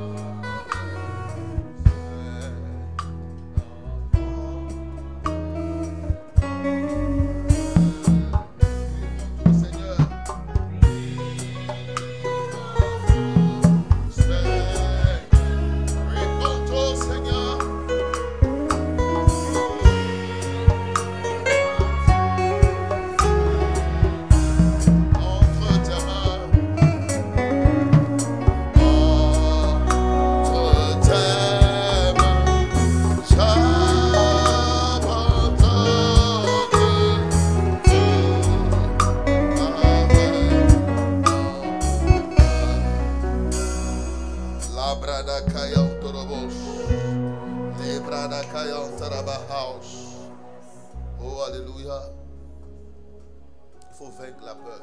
Oh, alléluia. Il faut vaincre la peur.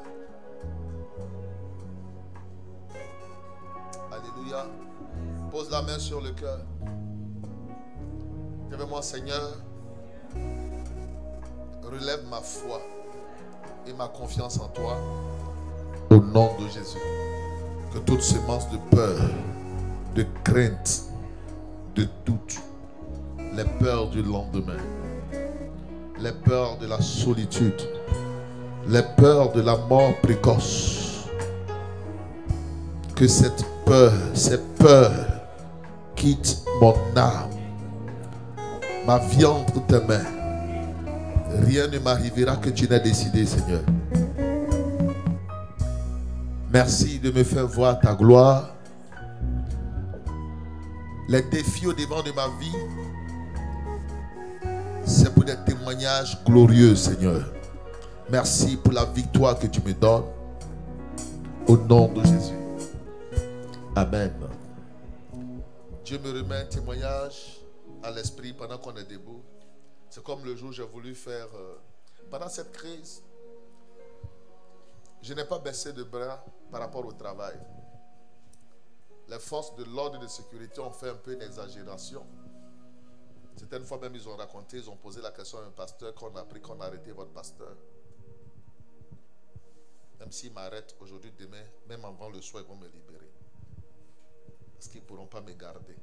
Alléluia. Pose la main sur le cœur. Dis-moi, Seigneur, relève ma foi et ma confiance en toi au nom de Jésus. Que toute semence de peur, de crainte, de doute, les peurs du lendemain, les peurs de la solitude, les peurs de la mort précoce, que cette peur, ces peurs quittent mon âme, ma vie entre tes mains. Rien ne m'arrivera que tu n'aies décidé, Seigneur. Merci de me faire voir ta gloire. Les défis au devant de ma vie, c'est pour des témoignages glorieux, Seigneur. Merci pour la victoire que tu me donnes. Au nom de Jésus. Amen. Dieu me remet un témoignage à l'esprit pendant qu'on est debout. C'est comme le jour où j'ai voulu faire. Pendant cette crise, je n'ai pas baissé de bras par rapport au travail. Les forces de l'ordre et de sécurité ont fait un peu d'exagération. Certaines fois même, ils ont raconté, ils ont posé la question à un pasteur qu'on a appris qu'on a arrêté votre pasteur. Même s'ils m'arrêtent aujourd'hui, demain, même avant le soir, ils vont me libérer. Parce qu'ils ne pourront pas me garder.